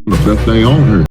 The best thing on her.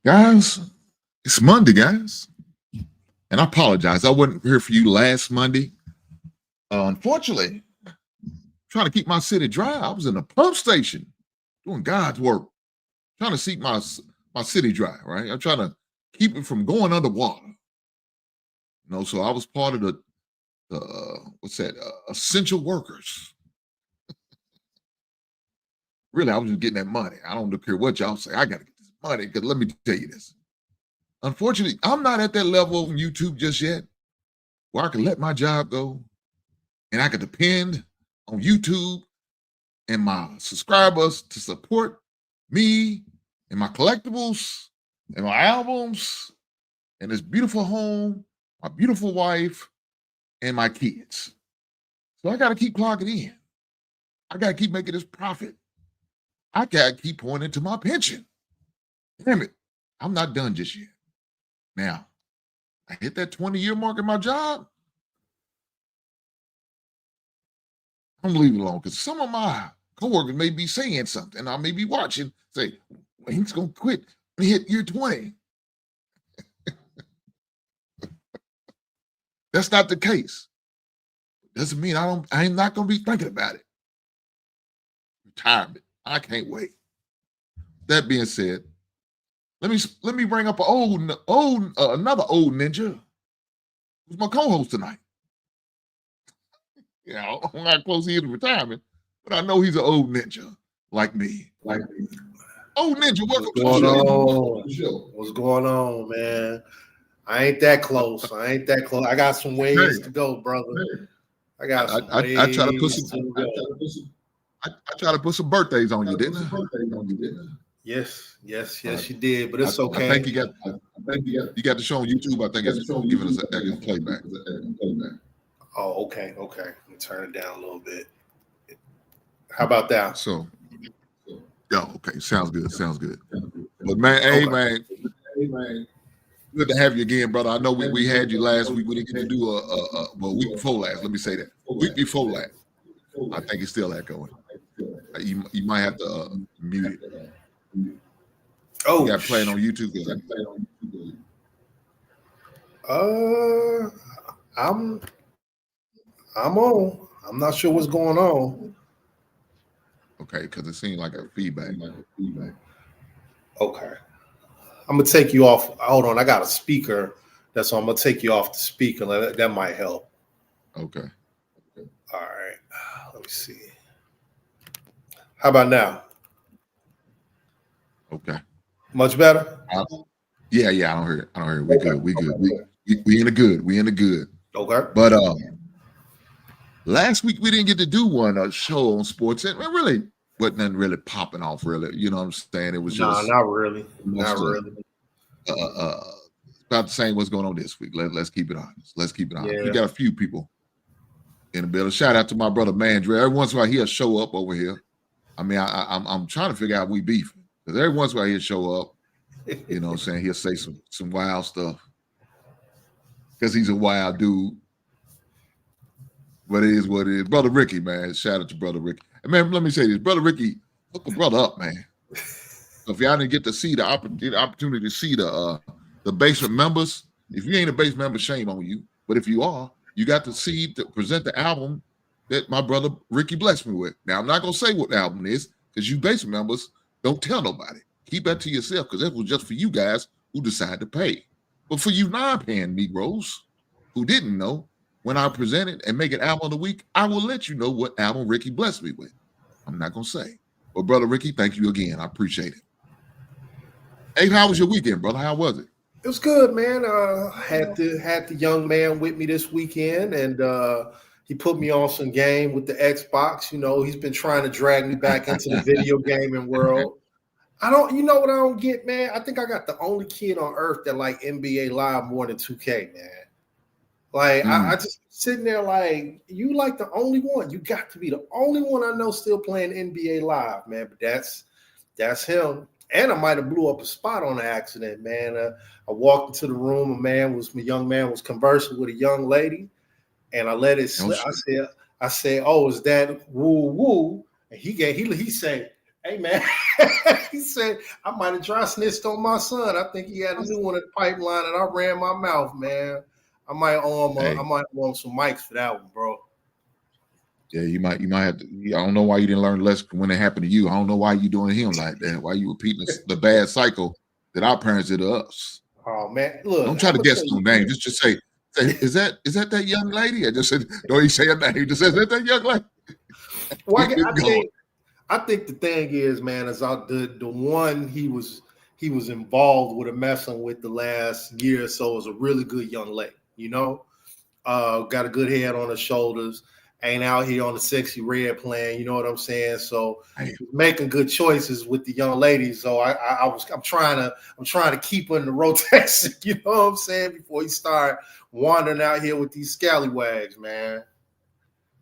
Guys, it's Monday, guys. And I apologize. I wasn't here for you last Monday. Unfortunately, trying to keep my city dry. I was in a pump station doing God's work, trying to keep my city dry, right? I'm trying to keep it from going underwater. So I was part of the essential workers. Really, I was just getting that money. I don't care what y'all say. I got to get this money because let me tell you this. Unfortunately, I'm not at that level on YouTube just yet where I can let my job go and I can depend on YouTube and my subscribers to support me and my collectibles and my albums and this beautiful home, my beautiful wife, and my kids. So I got to keep clocking in. I got to keep making this profit. I got to keep pointing to my pension. Damn it, I'm not done just yet. Now, I hit that 20-year mark in my job. I'm gonna leave it alone because some of my coworkers may be saying something. I may be watching, say, well, he's gonna quit when he hit year 20. That's not the case. Doesn't mean I'm not gonna be thinking about it. Retirement. I can't wait. That being said, let me bring up another old ninja who's my co-host tonight. I'm not close to retirement, but I know he's an old ninja like me. Old ninja, welcome to the show. What's going on, man? I ain't that close. I got some ways to go, brother. I got some ways I try to put some. I try to put some birthdays on you, didn't I? Yes, you did, but it's okay. I think you got the show on YouTube. I think it's giving us a playback. Oh, okay. Let me turn it down a little bit. How about that? So, yeah, okay. Sounds good. But man, hey man, good to have you again, brother. I know we had you last week. We didn't get to do a week before last. Let me say that. Week before last. I think it's still echoing. You might have to mute it. Oh, you got playing on YouTube. I'm on. I'm not sure what's going on. Okay, because it seemed like a feedback. Okay. I'm gonna take you off. Hold on, I got a speaker. That's why I'm gonna take you off the speaker. That might help. Okay. All right. Let me see. How about now? Okay. Much better? Yeah. I don't hear it. We good. We good. We in the good. We in the good. Okay. But last week we didn't get to do one show on sports. It really wasn't nothing really popping off. Really, you know what I'm saying? It was just not really. Not really. About the same what's going on this week. Let's keep it honest. Let's keep it honest. Yeah. We got a few people in the building. Shout out to my brother Mandre. Every once in a while he'll show up over here. I mean, I'm trying to figure out if we beef because every once in a while he'll show up. You know what I'm saying? He'll say some wild stuff because he's a wild dude. But it is what it is. Brother Ricky, man. Shout out to Brother Ricky. And man, let me say this. Brother Ricky, hook a brother up, man. So if y'all didn't get to see the opportunity to see the basement members, if you ain't a basement member, shame on you. But if you are, you got to present the album that my brother Ricky blessed me with. Now, I'm not going to say what the album is because you basement members don't tell nobody. Keep that to yourself because that was just for you guys who decided to pay. But for you non-paying Negroes who didn't know, when I present it and make an album of the week, I will let you know what album Ricky blessed me with. I'm not going to say. But brother Ricky, thank you again. I appreciate it. Hey, how was your weekend, brother? How was it? It was good, man. Had the young man with me this weekend, and he put me on some game with the Xbox. You know, he's been trying to drag me back into the video gaming world. You know what I don't get, man? I think I got the only kid on earth that like NBA Live more than 2K, man. Like, I just sitting there like, you like the only one. You got to be the only one I know still playing NBA Live, man. But that's him. And I might have blew up a spot on an accident, man. I walked into the room. A young man was conversing with a young lady, and I let it slip. I said, "Oh, is that woo woo?" And he said, "Hey, man," he said, "I might have dry snitched on my son. I think he had a new one in the pipeline, and I ran my mouth, man. I might owe him some mics for that one, bro." Yeah, you might have to. I don't know why you didn't learn less when it happened to you. I don't know why you doing him like that. Why you repeating the bad cycle that our parents did to us? Oh man, look! Don't try to guess no name. Just say, is that young lady? I just said, don't even say a name. Just say, is that young lady? Well, I think the thing is, man, is the one he was involved with messing with the last year or so is a really good young lady. You know, got a good head on her shoulders. Ain't out here on the sexy red playing, you know what I'm saying? So making good choices with the young ladies. So I'm trying to keep her in the rotation, you know what I'm saying, before he start wandering out here with these scallywags, man.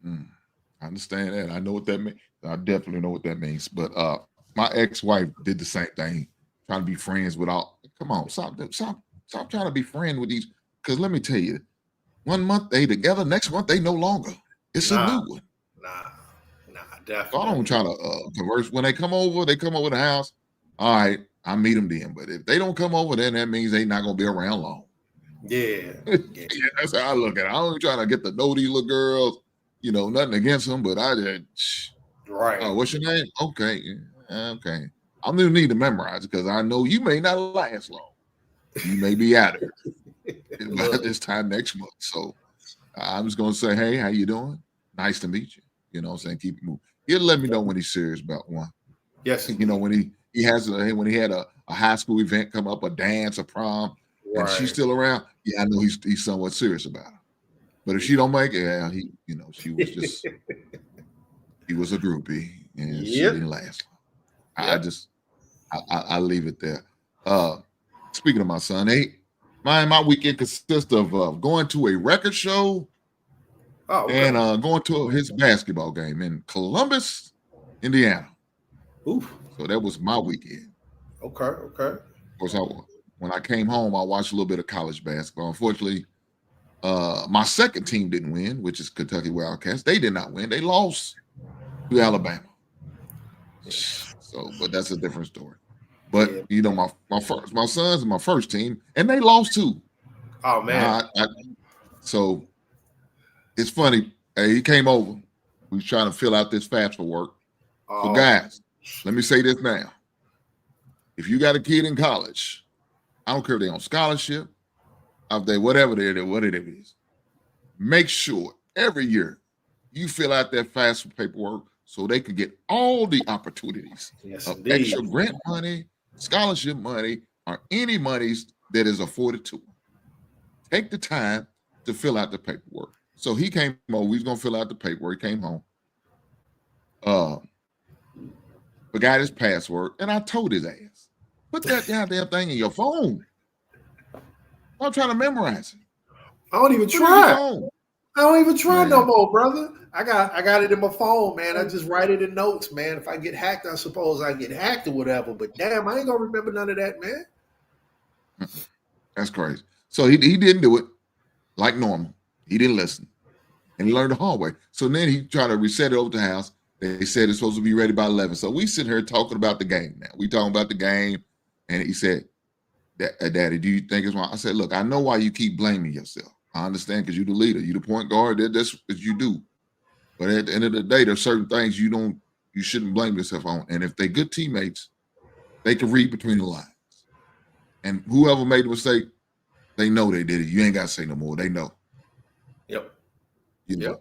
I understand that. I know what that means. I definitely know what that means. But my ex-wife did the same thing, trying to be friends with all. Come on, stop trying to be friends with these. Because let me tell you, 1 month they together, next month they no longer. It's a new one. Nah, definitely. So I don't try to converse. When they come over to the house. All right, I meet them then. But if they don't come over, then that means they not gonna be around long. Yeah. That's how I look at it. I don't try to get to know these little girls. You know, nothing against them, but I just right. What's your name? Okay. I don't even need to memorize it because I know you may not last long. You may be out of here by this time next month. So I'm just gonna say, hey, how you doing? Nice to meet you. You know what I'm saying? Keep it moving. He'll let me know when he's serious about one. Yes. You know, when he had a high school event come up, a dance, a prom, and she's still around, yeah, I know he's somewhat serious about her. But if she don't make it, yeah, she was just he was a groupie and she didn't last long. I leave it there. Speaking of my son, my weekend consists of going to a record show and going to his basketball game in Columbus, Indiana. Oof. So that was my weekend. Okay. Of course, when I came home, I watched a little bit of college basketball. Unfortunately, my second team didn't win, which is Kentucky Wildcats. They did not win. They lost to Alabama. So, but that's a different story. But you know, my sons and my first team, and they lost too. Oh man. So it's funny. He came over. We was trying to fill out this FAFSA work. So guys, let me say this now. If you got a kid in college, I don't care if they're on scholarship, if they whatever it is, make sure every year you fill out that FAFSA paperwork so they can get all the opportunities of extra grant money, scholarship money, or any monies that is afforded to them. Take the time to fill out the paperwork. So he came home. We was gonna fill out the paperwork. He came home. Forgot his password, and I told his ass, put that goddamn thing in your phone. I'm trying to memorize it. I don't even try. I don't even try no more, brother. I got it in my phone, man. I just write it in notes, man. If I get hacked, I suppose I get hacked or whatever. But damn, I ain't gonna remember none of that, man. That's crazy. So he didn't do it like normal. He didn't listen. And he learned the hard way. So then he tried to reset it over to the house. They said it's supposed to be ready by 11. So we sit here talking about the game now. We talking about the game. And he said, Daddy, do you think it's wrong? I said, look, I know why you keep blaming yourself. I understand because you're the leader. You're the point guard. That's what you do. But at the end of the day, there's certain things you shouldn't blame yourself on. And if they're good teammates, they can read between the lines. And whoever made the mistake, they know they did it. You ain't got to say no more. They know. Yep. You know,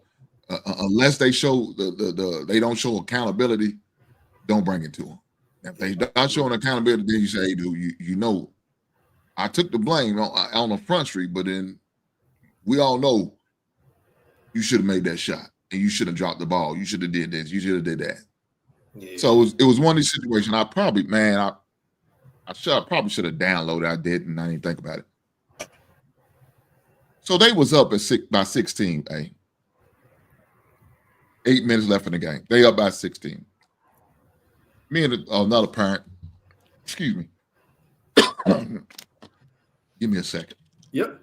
unless they show they don't show accountability, don't bring it to them. If they not showing accountability, then you say, hey, dude, you know, I took the blame on the front street, but then we all know you should have made that shot and you should have dropped the ball. You should have did this. You should have did that. Yeah. So it was one of these situations. I probably, I probably should have downloaded. I didn't. I didn't think about it. So they was up by 16, 8 minutes left in the game. They up by 16. Me and another parent, excuse me. Give me a second. Yep.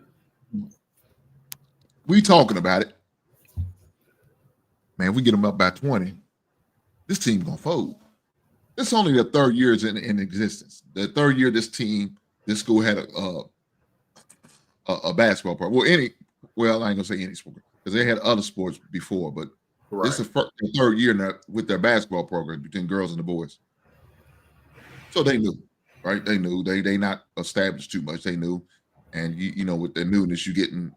We talking about it. Man, we get them up by 20. This team gonna fold. It's only the third year in existence. The third year this school had a basketball program. I ain't gonna say any sport because they had other sports before, but this is the third year now with their basketball program between girls and the boys. So they knew, right? They knew they not established too much. They knew, and you know with the newness, you getting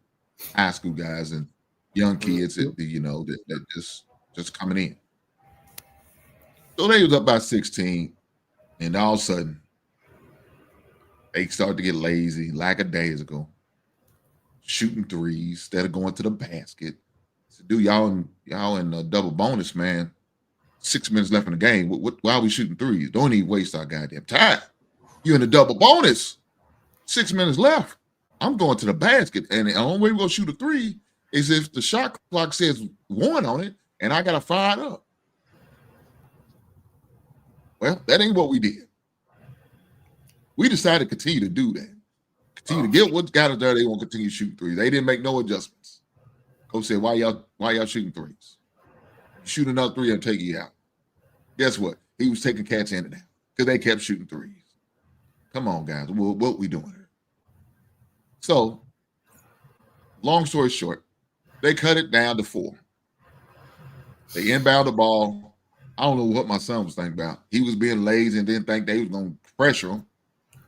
high school guys and young kids that just coming in. So they was up by 16, and all of a sudden they started to get lazy, lackadaisical, shooting threes instead of going to the basket. So, dude, y'all in a double bonus, man. 6 minutes left in the game. Why are we shooting threes? Don't even waste our goddamn time. You're in a double bonus. 6 minutes left. I'm going to the basket, and the only way we're gonna shoot a three is if the shot clock says 1 on it, and I gotta fire it up. Well, that ain't what we did. We decided to continue to do that. Continue to get what got us there. They won't continue shooting threes. They didn't make no adjustments. Coach said, why y'all shooting threes? Shoot another three, I'll take you out. Guess what? He was taking cats in and out because they kept shooting threes. Come on, guys. What we doing here? So, long story short, they cut it down to 4. They inbound the ball. I don't know what my son was thinking about. He was being lazy and didn't think they was going to pressure him.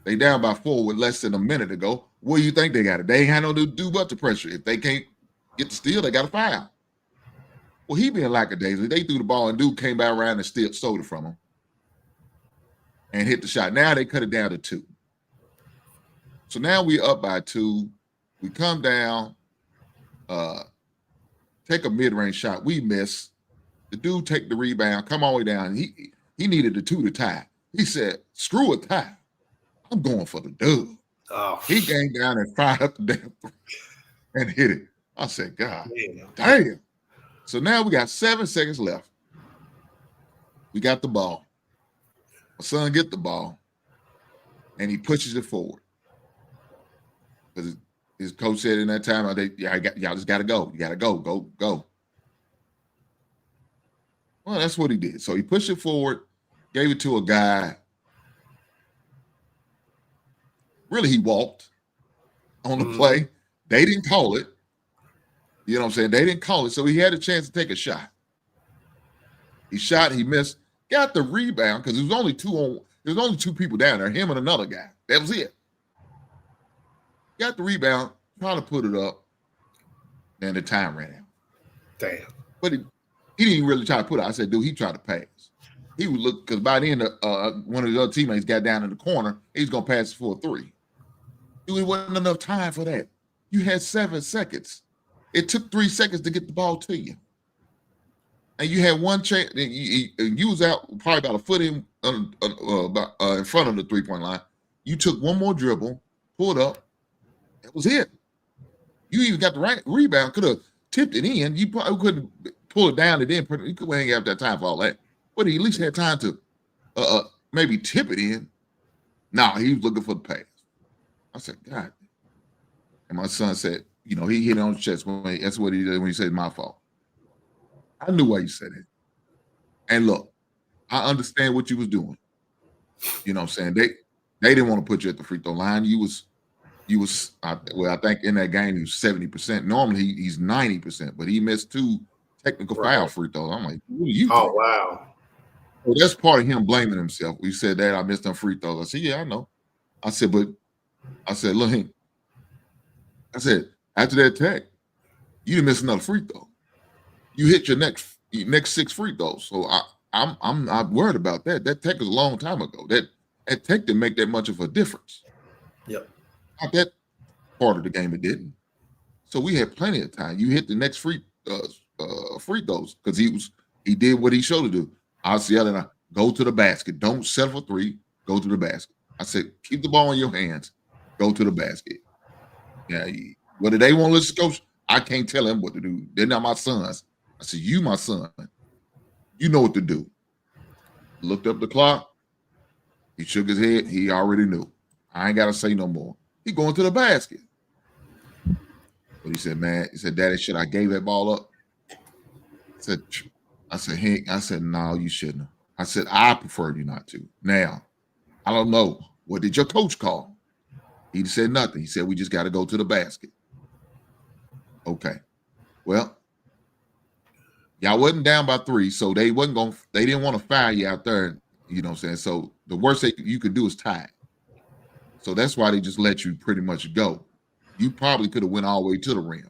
They down by 4 with less than a minute to go. What do you think they got it? They ain't had no to do but to pressure. If they can't get the steal, they got to foul. Well, he being lackadaisical. They threw the ball and dude came back around and stole it from him and hit the shot. Now they cut it down to 2. So now we up by 2. We come down, take a mid-range shot. We miss. The dude take the rebound, come all the way down. He needed the 2 to tie. He said, screw a tie. I'm going for the dub. Oh. He came down and fired up the damn and hit it. I said, God, damn. So now we got 7 seconds left. We got the ball. My son get the ball, and he pushes it forward. Because his coach said in that time, y'all just got to go. You got to go. Well, that's what he did. So he pushed it forward, gave it to a guy. Really, he walked on the play. They didn't call it. You know what I'm saying? They didn't call it, so he had a chance to take a shot. He shot, he missed, got the rebound because there was only two people down there, him and another guy. That was it. Got the rebound, trying to put it up, then the time ran out. Damn. But he didn't really try to put it. I said, dude, he tried to pass. He would look, because by then one of the other teammates got down in the corner. He was going to pass for a three. Dude, it wasn't enough time for that. You had 7 seconds. It took 3 seconds to get the ball to you. And you had one chance. You was out probably about a foot in front of the three-point line. You took one more dribble, pulled up. That was it. You even got the right rebound. Could have tipped it in. You probably couldn't pull it down and then put it. You couldn't have that time for all that. But he at least had time to maybe tip it in. No, he was looking for the pass. I said, God. And my son said, he hit it on his chest. That's what he did when he said, my fault. I knew why you said it. And look, I understand what you was doing. You know what I'm saying? They didn't want to put you at the free throw line. I think in that game he was 70%. Normally he's 90%, but he missed 2 technical foul free throws. I'm like, what are you doing? Oh, wow. Well, that's part of him blaming himself. We said that I missed them free throws. I said, yeah, I know. I said, look, I said, after that tech, you didn't miss another free throw. You hit your next 6 free throws. So I'm not worried about that. That tech was a long time ago. That tech didn't make that much of a difference. Yep. Not that part of the game it didn't. So we had plenty of time. You hit the next free throws because he did what he showed to do. I was yelling, go to the basket. Don't settle for 3. Go to the basket. I said, keep the ball in your hands. Go to the basket. Yeah. Whether they want to listen to coach, I can't tell them what to do. They're not my sons. I said, you my son. You know what to do. Looked up the clock. He shook his head. He already knew. I ain't got to say no more. He going to the basket. But he said, man, Daddy, should I gave that ball up? I said, Hank, no, you shouldn't. I said, I prefer you not to. Now, I don't know. What did your coach call? He said nothing. He said, we just got to go to the basket. Okay. Well, y'all wasn't down by 3, so they didn't want to foul you out there, you know what I'm saying? So the worst you could do is tie. So that's why they just let you pretty much go. You probably could have went all the way to the rim.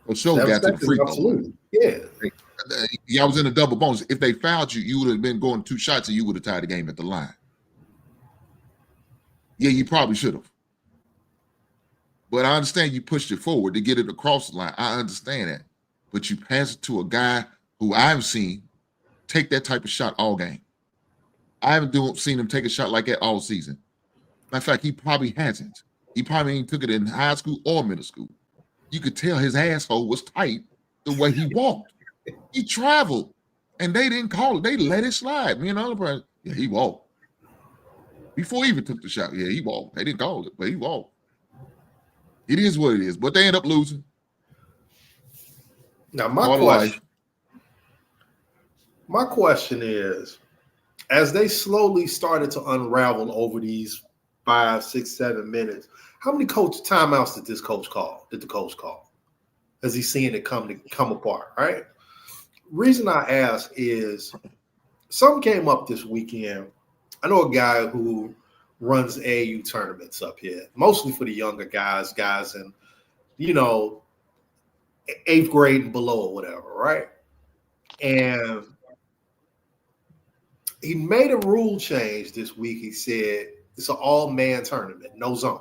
But sure got to the free throw. Yeah. Y'all was in a double bonus. If they fouled you, you would have been going 2 shots and you would have tied the game at the line. Yeah, you probably should have. But I understand you pushed it forward to get it across the line. I understand that. But you pass it to a guy who I've seen take that type of shot all game. I haven't seen him take a shot like that all season. Matter of fact, he probably hasn't. He probably ain't took it in high school or middle school. You could tell his asshole was tight the way he walked. He traveled, and they didn't call it. They let it slide. Me and the other person, yeah, he walked. Before he even took the shot, yeah, he walked. They didn't call it, but he walked. It is what it is, but they end up losing. Now, my question is, as they slowly started to unravel over these 5, 6, 7 minutes, how many timeouts did the coach call? As he's seeing it come apart, right? Reason I ask is something came up this weekend. I know a guy who runs AAU tournaments up here, mostly for the younger guys in, 8th grade and below or whatever, right? And he made a rule change this week. He said it's an all-man tournament, no zone.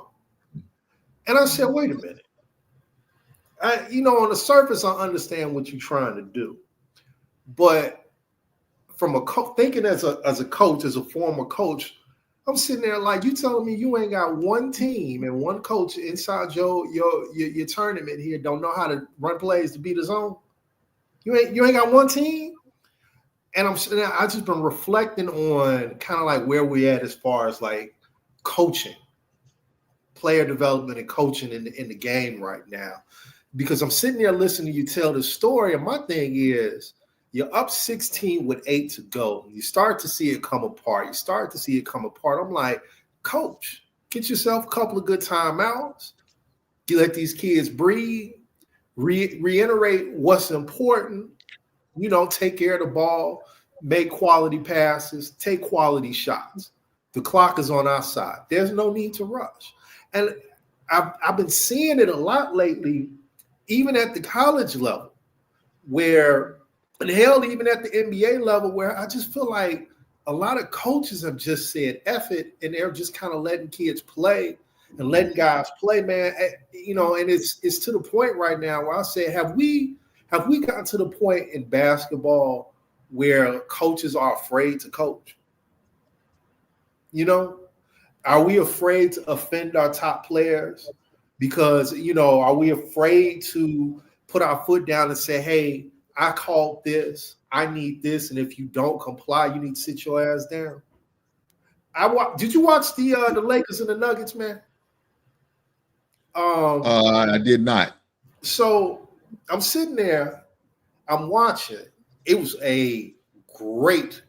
And I said, wait a minute. On the surface, I understand what you're trying to do. But from thinking as a coach, as a former coach, I'm sitting there like, you telling me you ain't got one team and one coach inside your tournament here don't know how to run plays to beat a zone? You ain't got one team? And I just been reflecting on kind of like where we at as far as like coaching, player development and coaching in the game right now. Because I'm sitting there listening to you tell the story, and my thing is, you're up 16 with 8 to go. You start to see it come apart. I'm like, coach, get yourself a couple of good timeouts. You let these kids breathe, reiterate what's important, take care of the ball, make quality passes, take quality shots. The clock is on our side. There's no need to rush. And I've been seeing it a lot lately, even at the college level, where, and hell, even at the NBA level, where I just feel like a lot of coaches have just said F it, and they're just kind of letting kids play and letting guys play, man. And it's to the point right now where I say, have we gotten to the point in basketball where coaches are afraid to coach? Are we afraid to offend our top players? Because, are we afraid to put our foot down and say, hey, I called this, I need this, and if you don't comply, you need to sit your ass down? Did you watch the Lakers and the Nuggets, man? I did not. So I'm sitting there, I'm watching. It was a great.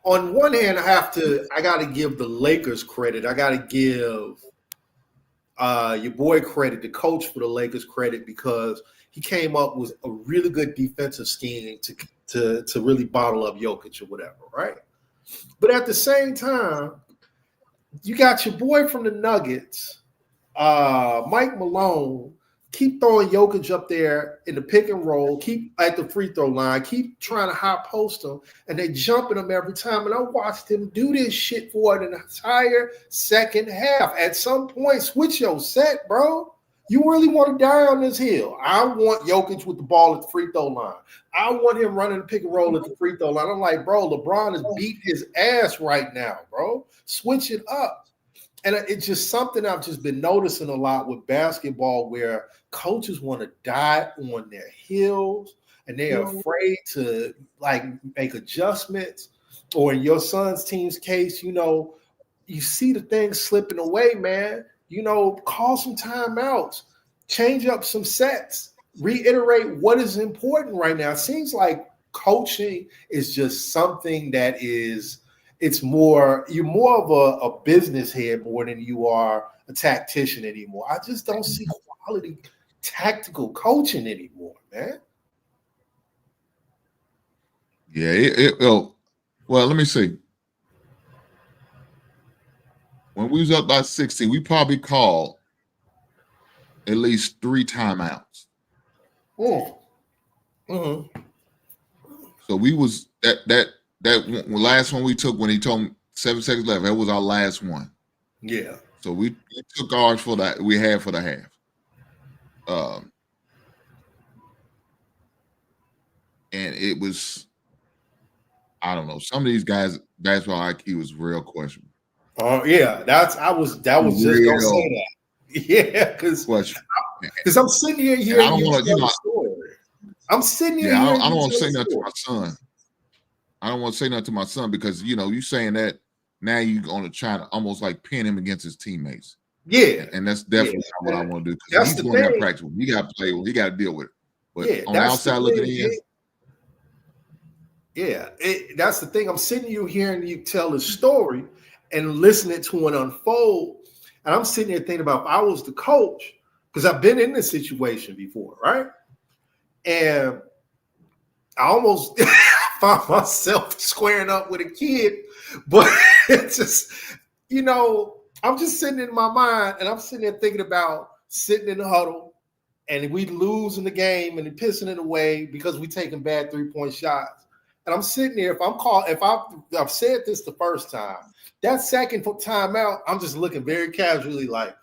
On one hand, I got to give the Lakers credit. I got to give your boy credit, the coach for the Lakers credit, because he came up with a really good defensive scheme to really bottle up Jokic or whatever, right? But at the same time, you got your boy from the Nuggets, Mike Malone, keep throwing Jokic up there in the pick and roll, keep at the free throw line, keep trying to high post him, and they jumping him every time. And I watched him do this shit for an entire second half. At some point, switch your set, bro. You really want to die on this hill? I want Jokic with the ball at the free throw line. I want him running the pick and roll at the free throw line. I'm like, bro, LeBron is beating his ass right now, bro. Switch it up. And it's just something I've just been noticing a lot with basketball, where coaches want to die on their heels and they're afraid to make adjustments. Or in your son's team's case, you see the things slipping away, man. Call some timeouts, change up some sets, reiterate what is important right now. It seems like coaching is just something that is. You're more of a business head more than you are a tactician anymore. I just don't see quality tactical coaching anymore, man. Yeah, well, let me see. When we was up by 16, we probably called at least 3 timeouts. Mm-hmm. So we was that last one we took when he told me 7 seconds left. That was our last one. Yeah. So we took ours for that. We had for the half. And it was, I don't know. Some of these guys' basketball IQ was real questionable. Oh yeah, that was just gonna say that. Yeah, because I'm sitting here hearing you tell the story. I'm sitting here. Yeah, I don't want to say nothing to my son. I don't want to say nothing to my son because you saying that now you're going to try to almost like pin him against his teammates. Yeah, and that's definitely not what I want to do. Because he's going to have practice. He got to play. He got to deal with it. But on the outside looking in. Yeah, that's the thing. I'm sitting here hearing you tell the story and listening to it unfold. And I'm sitting here thinking about if I was the coach, because I've been in this situation before, right? And I almost found myself squaring up with a kid. But it's just, I'm just sitting in my mind and I'm sitting there thinking about sitting in the huddle and we lose in the game and pissing it away because we taking bad 3-point shots. And I'm sitting there, I've said this the first time, that second timeout, I'm just looking very casually like,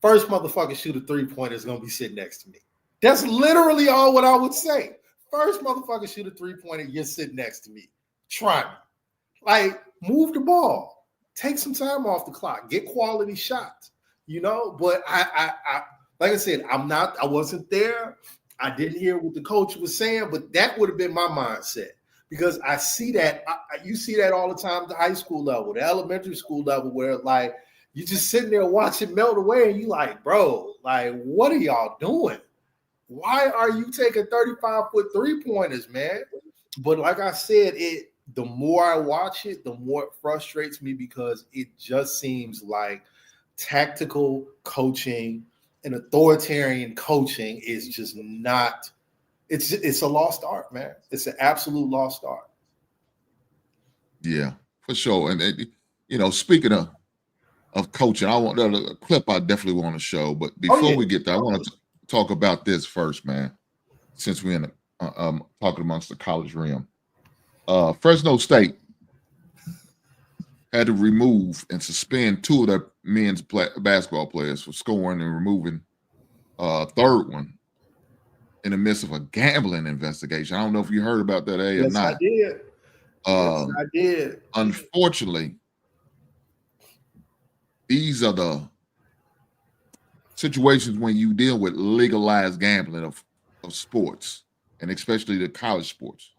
first motherfucker shoot a 3-pointer is going to be sitting next to me. That's literally all what I would say. First motherfucker shoot a 3-pointer, you're sitting next to me. Try me. Like, move the ball. Take some time off the clock. Get quality shots. But I like I said, I wasn't there. I didn't hear what the coach was saying, but that would have been my mindset. Because I see that, you see that all the time at the high school level, the elementary school level, where like you just sitting there watching melt away, and you like, bro, like, what are y'all doing? Why are you taking 35-foot 3-pointers, man? But like I said, the more I watch it, the more it frustrates me because it just seems like tactical coaching and authoritarian coaching is just not. It's a lost art, man. It's an absolute lost art. Yeah, for sure. And speaking of coaching, I want a clip I definitely want to show. But before we get there, I want to talk about this first, man. Since we're in talking amongst the college realm, Fresno State had to remove and suspend 2 of their men's basketball players for scoring and removing a third one in the midst of a gambling investigation. I don't know if you heard about that, or not. I did. Yes, I did. Unfortunately, these are the situations when you deal with legalized gambling of sports, and especially the college sports.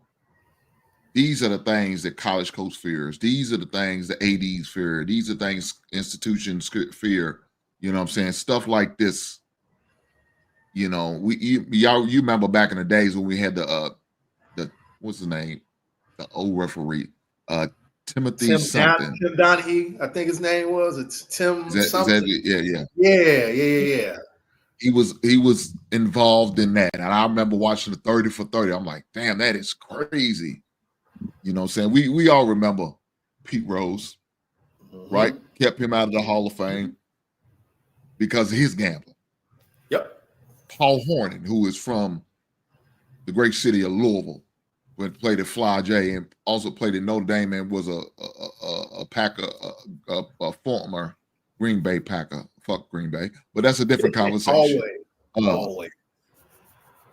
These are the things that college coach fears. These are the things that ADs fear. These are things institutions fear. You know what I'm saying? Stuff like this. You remember back in the days when we had the what's his name? The old referee, Timothy something. Tim Donahue, I think his name was. It's Tim something. Yeah. He was involved in that, and I remember watching the 30 for 30. I'm like, damn, that is crazy. You know what I'm saying? We all remember Pete Rose, right? Kept him out of the Hall of Fame because of his gambling. Yep. Paul Hornung, who is from the great city of Louisville, went played at Fly J and also played at Notre Dame and was a Packer, a former Green Bay Packer. Fuck Green Bay, but that's a different conversation. Always.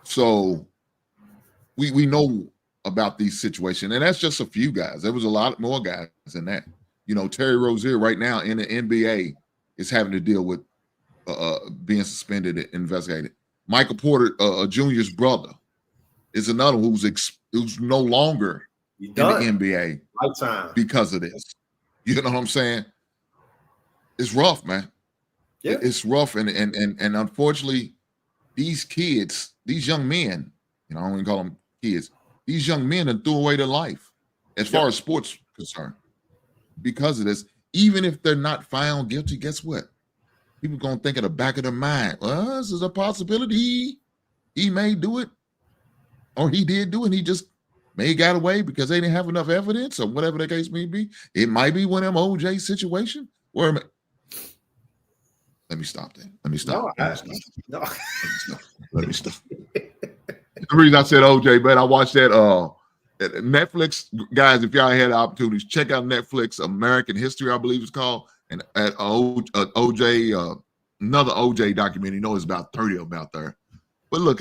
So we know about these situations, and that's just a few guys. There was a lot more guys than that. Terry Rozier right now in the NBA is having to deal with being suspended and investigated. Michael Porter Jr.'s brother is another who's no longer in the NBA lifetime because of this. You know what I'm saying? It's rough, man. Yeah. It's rough, and unfortunately, these kids, these young men, I don't even call them kids. These young men have threw away their life as far as sports concerned because of this. Even if they're not found guilty, guess what? People gonna think at the back of their mind, well, this is a possibility. He may do it, or he did do it. And he just may got away because they didn't have enough evidence, or whatever the case may be. It might be one of them OJ situation where. Let me stop there. Let me stop. Let me stop. The reason I said OJ, but I watched that Netflix, guys. If y'all had opportunities, check out Netflix American History, I believe it's called, and at OJ, another OJ documentary. It's about 30 of them out there. But look,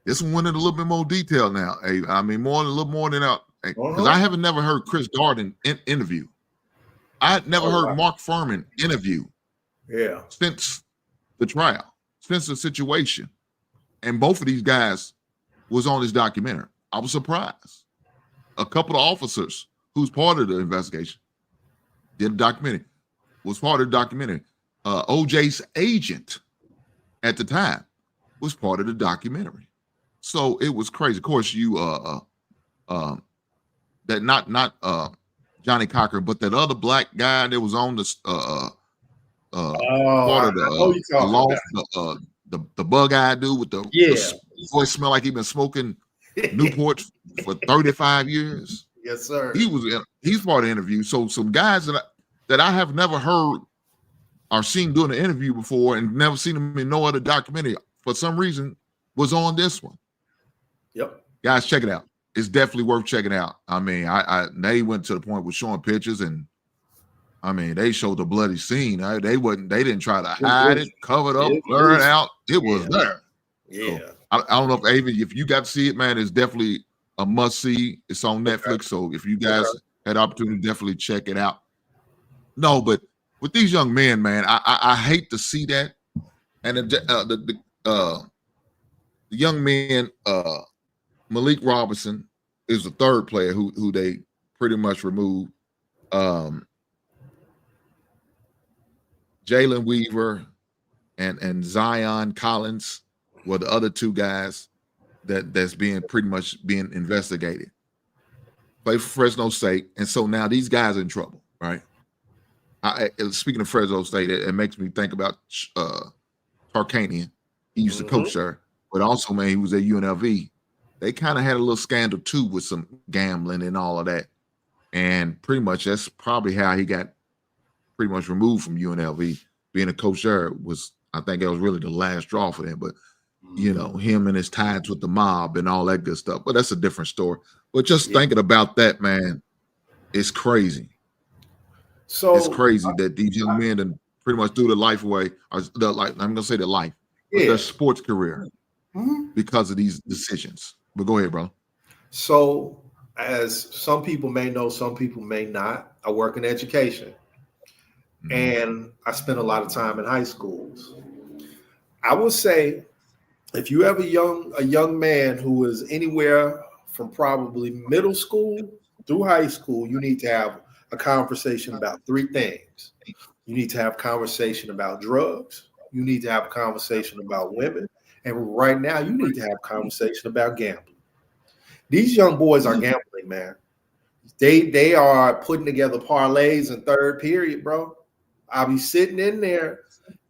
this one went in a little bit more detail now. I mean, a little more than out because I haven't never heard Chris Darden interview. I had never heard Mark Furman interview. Yeah, since the trial, since the situation. And both of these guys was on this documentary. I was surprised. A couple of officers who's part of the investigation did a documentary, was part of the documentary. OJ's agent at the time was part of the documentary. So it was crazy. Of course, that not Johnny Cochran, but that other black guy that was on the part of the bug-eyed dude with the voice smell like he been smoking Newport for 35 years. Yes, sir. He's part of the interview. So some guys that I have never heard or seen doing an interview before and never seen them in no other documentary for some reason was on this one. Yep. Guys, check it out. It's definitely worth checking out. I mean, they went to the point with showing pictures, and I mean, they showed the bloody scene. They didn't try to hide it, cover it up, blur it out. It was there. Yeah. So, I don't know if you got to see it, man. It's definitely a must see. It's on Netflix, so if you guys had the opportunity, definitely check it out. No, but with these young men, man, I hate to see that. And the young man, Malik Robinson is the third player who they pretty much removed. Jalen Weaver and Zion Collins were the other two guys that's pretty much being investigated. Play for Fresno State, and so now these guys are in trouble, right? Speaking of Fresno State, it makes me think about Tarkanian. He used to coach there, but also, man, he was at UNLV. They kind of had a little scandal too with some gambling and all of that. And pretty much that's probably how he got pretty much removed from UNLV. Being a coach there was, I think it was really the last straw for them. But, you know, him and his ties with the mob and all that good stuff. But that's a different story. But just thinking about that, man, it's crazy. So it's crazy that these young men and pretty much threw their life away, or I'm gonna say their life, but their sports career because of these decisions. But go ahead, bro. So, as some people may know, some people may not, I work in education, and I spent a lot of time in high schools. I would say, if you have a young man who is anywhere from probably middle school through high school, you need to have a conversation about three things. You need to have a conversation about drugs. You need to have a conversation about women. And right now, you need to have a conversation about gambling. These young boys are gambling, man. They are putting together parlays in third period, bro. I'll be sitting in there,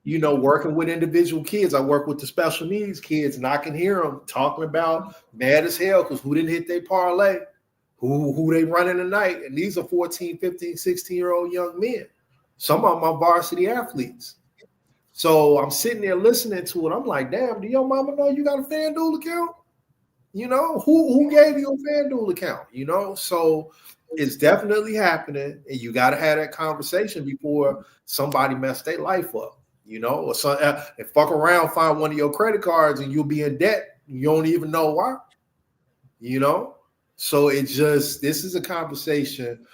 you know, working with individual kids. I work with the special needs kids, and I can hear them talking about mad as hell because who didn't hit their parlay, who they running tonight. And these are 14, 15, 16-year-old young men. Some of them are varsity athletes. So I'm sitting there listening to it. I'm like, damn, do your mama know you got a FanDuel account? You know, who gave you a FanDuel account? You know, so it's definitely happening. And you got to have that conversation before somebody mess their life up, you know, or some, and fuck around, find one of your credit cards and you'll be in debt. You don't even know why, you know? So this is a conversation.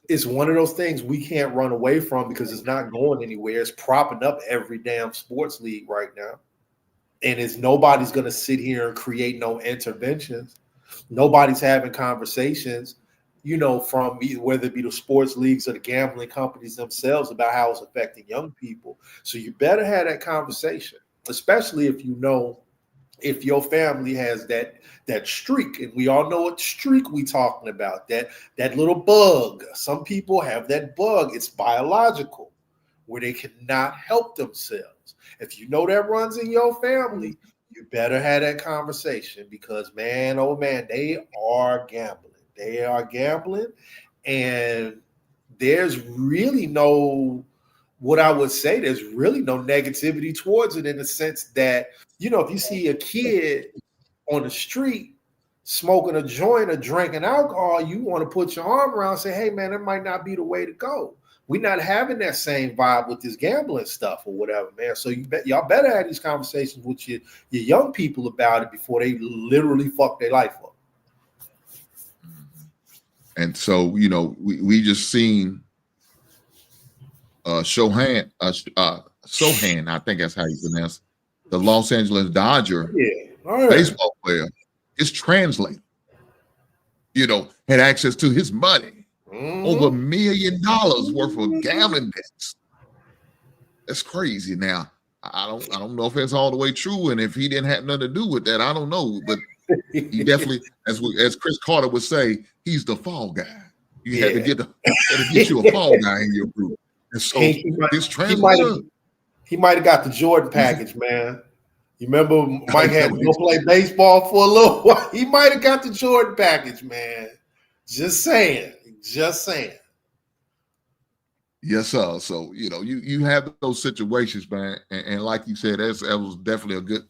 It's one of those things we can't run away from because it's not going anywhere. It's propping up every damn sports league right now. And nobody's going to sit here and create no interventions. Nobody's having conversations, you know, from whether it be the sports leagues or the gambling companies themselves about how it's affecting young people. So you better have that conversation, especially if you know if your family has that streak, and we all know what streak we talking about, that little bug. Some people have that bug. It's biological, where they cannot help themselves. If you know that runs in your family, you better have that conversation because, man, oh, man, they are gambling. They are gambling, and there's really no, what I would say, there's really no negativity towards it in the sense that, you know, if you see a kid on the street smoking a joint or drinking alcohol, you want to put your arm around and say, hey, man, that might not be the way to go. We're not having that same vibe with this gambling stuff or whatever, man. So y'all better have these conversations with your young people about it before they literally fuck their life up. And so, you know, we just seen Sohan, I think that's how you pronounce it, the Los Angeles Dodger baseball player, his translator, you know, had access to his money, over $1 million worth of gambling debts. That's crazy. Now, I don't know if that's all the way true, and if he didn't have nothing to do with that, I don't know. But he definitely, as Chris Carter would say, he's the fall guy. You had to get you a fall guy in your group. And so his translator, he might have got the Jordan package, man. You remember Mike had to go play baseball for a little while. He might have got the Jordan package, man. Just saying. Yes, sir. So, you know, you have those situations, man. And like you said, that was definitely a good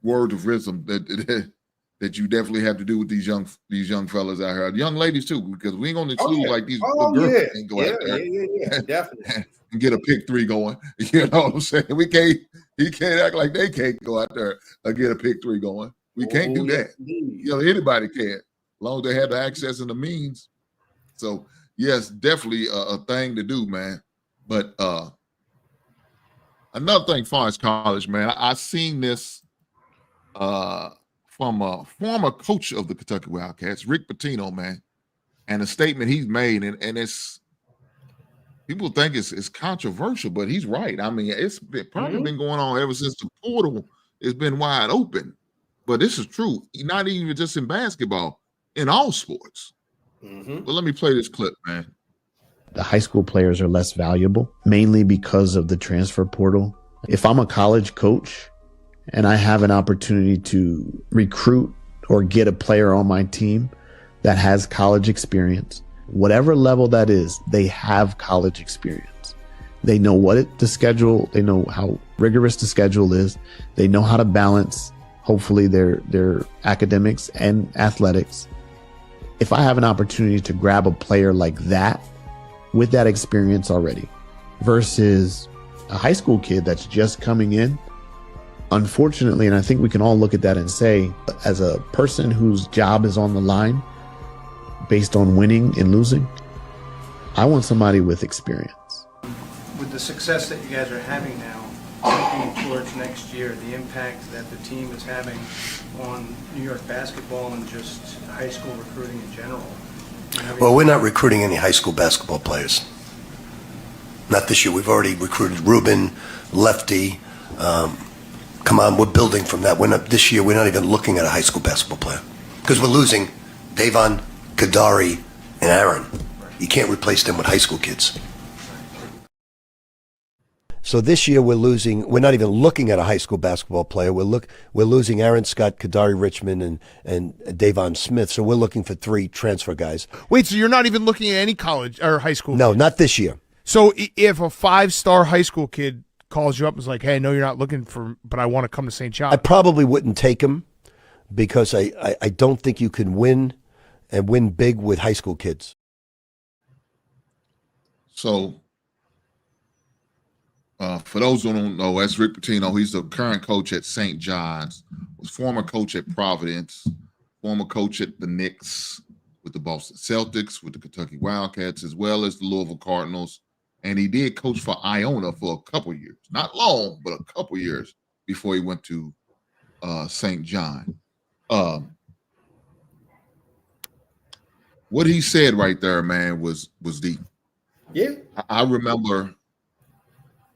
word of wisdom that you definitely have to do with these young fellas out here, young ladies too, because we ain't gonna exclude like these girls can't go out there definitely and get a pick three going. You know what I'm saying? He can't act like they can't go out there and get a pick three going. We can't do that. You know, anybody can, as long as they have the access and the means. So yes, definitely a thing to do, man. But another thing, as far as college, man, I seen this from a former coach of the Kentucky Wildcats, Rick Pitino, man, and a statement he's made, and it's, people think it's controversial, but he's right. I mean, it's probably been going on ever since the portal has been wide open. But this is true, not even just in basketball, in all sports. But let me play this clip, man. the high school players are less valuable, mainly because of the transfer portal. If I'm a college coach and I have an opportunity to recruit or get a player on my team that has college experience, whatever level that is, they have college experience. They know the schedule, they know how rigorous the schedule is. They know how to balance, hopefully, their academics and athletics. If I have an opportunity to grab a player like that with that experience already versus a high school kid that's just coming in, unfortunately, and I think we can all look at that and say, as a person whose job is on the line based on winning and losing, I want somebody with experience. With the success that you guys are having now, looking towards next year, the impact that the team is having on New York basketball and just high school recruiting in general. Well, we're not recruiting any high school basketball players. Not this year. We've already recruited Ruben, Lefty. Come on, we're building from that. This year, we're not even looking at a high school basketball player because we're losing Davon, Kadari, and Aaron. You can't replace them with high school kids. So this year we're not even looking at a high school basketball player. We're losing Aaron Scott, Kadari Richmond, and Davon Smith. So we're looking for 3 transfer guys. Wait, so you're not even looking at any college or high school? No, not this year. So if a 5-star high school kid calls you up and is like, hey, no, you're not looking for, but I want to come to St. John. I probably wouldn't take him because I don't think you can win and win big with high school kids. So, for those who don't know, that's Rick Pitino. He's the current coach at St. John's, was former coach at Providence, former coach at the Knicks, with the Boston Celtics, with the Kentucky Wildcats, as well as the Louisville Cardinals. And he did coach for Iona for a couple years. Not long, but a couple years before he went to St. John. What he said right there, man, was deep. Yeah. I remember